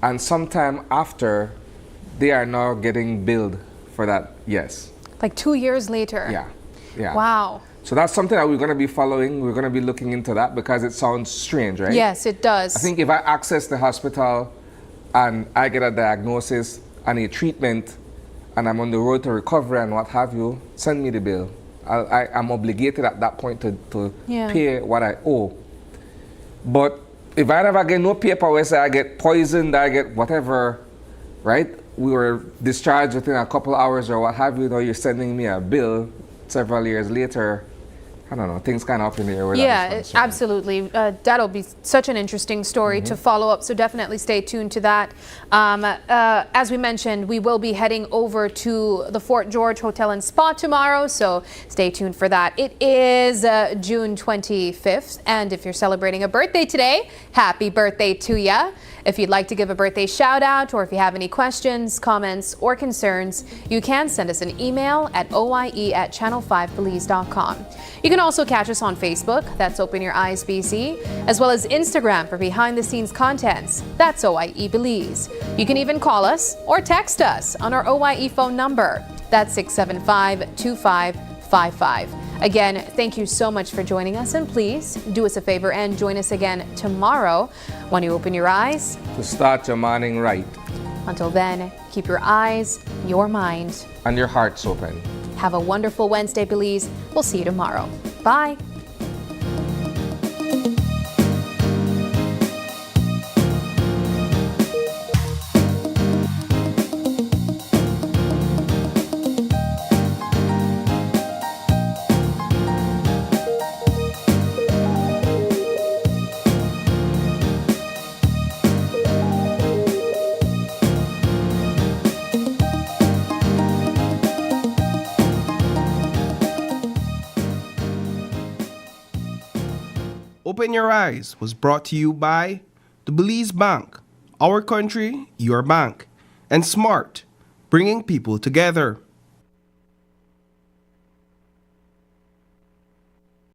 And sometime after, they are now getting billed for that, Like 2 years later. Yeah. Wow. So that's something that we're going to be following. We're going to be looking into that because it sounds strange, right? Yes, it does. I think if I access the hospital and I get a diagnosis and a treatment and I'm on the road to recovery and what have you, send me the bill. I'm obligated at that point to pay what I owe. But if I never get no paper where say I get poisoned, I get whatever, right? We were discharged within a couple hours or what have you, now you're sending me a bill several years later, I don't know, things kind of up in the air. Yeah, absolutely. That'll be such an interesting story to follow up, so definitely stay tuned to that. As we mentioned, we will be heading over to the Fort George Hotel and Spa tomorrow, so stay tuned for that. It is June 25th, and if you're celebrating a birthday today, happy birthday to ya. If you'd like to give a birthday shout out, or if you have any questions, comments, or concerns, you can send us an email at oie@channel5belize.com. You can also catch us on Facebook, that's Open Your Eyes BC, as well as Instagram for behind the scenes contents, that's OIE Belize. You can even call us or text us on our OIE phone number, that's 675-2555. Again, thank you so much for joining us, and please do us a favor and join us again tomorrow when you open your eyes to start your morning right. Until then, keep your eyes, your mind, and your hearts open. Have a wonderful Wednesday, Belize. We'll see you tomorrow. Bye. Open Your Eyes was brought to you by the Belize Bank, our country, your bank, and SMART, bringing people together.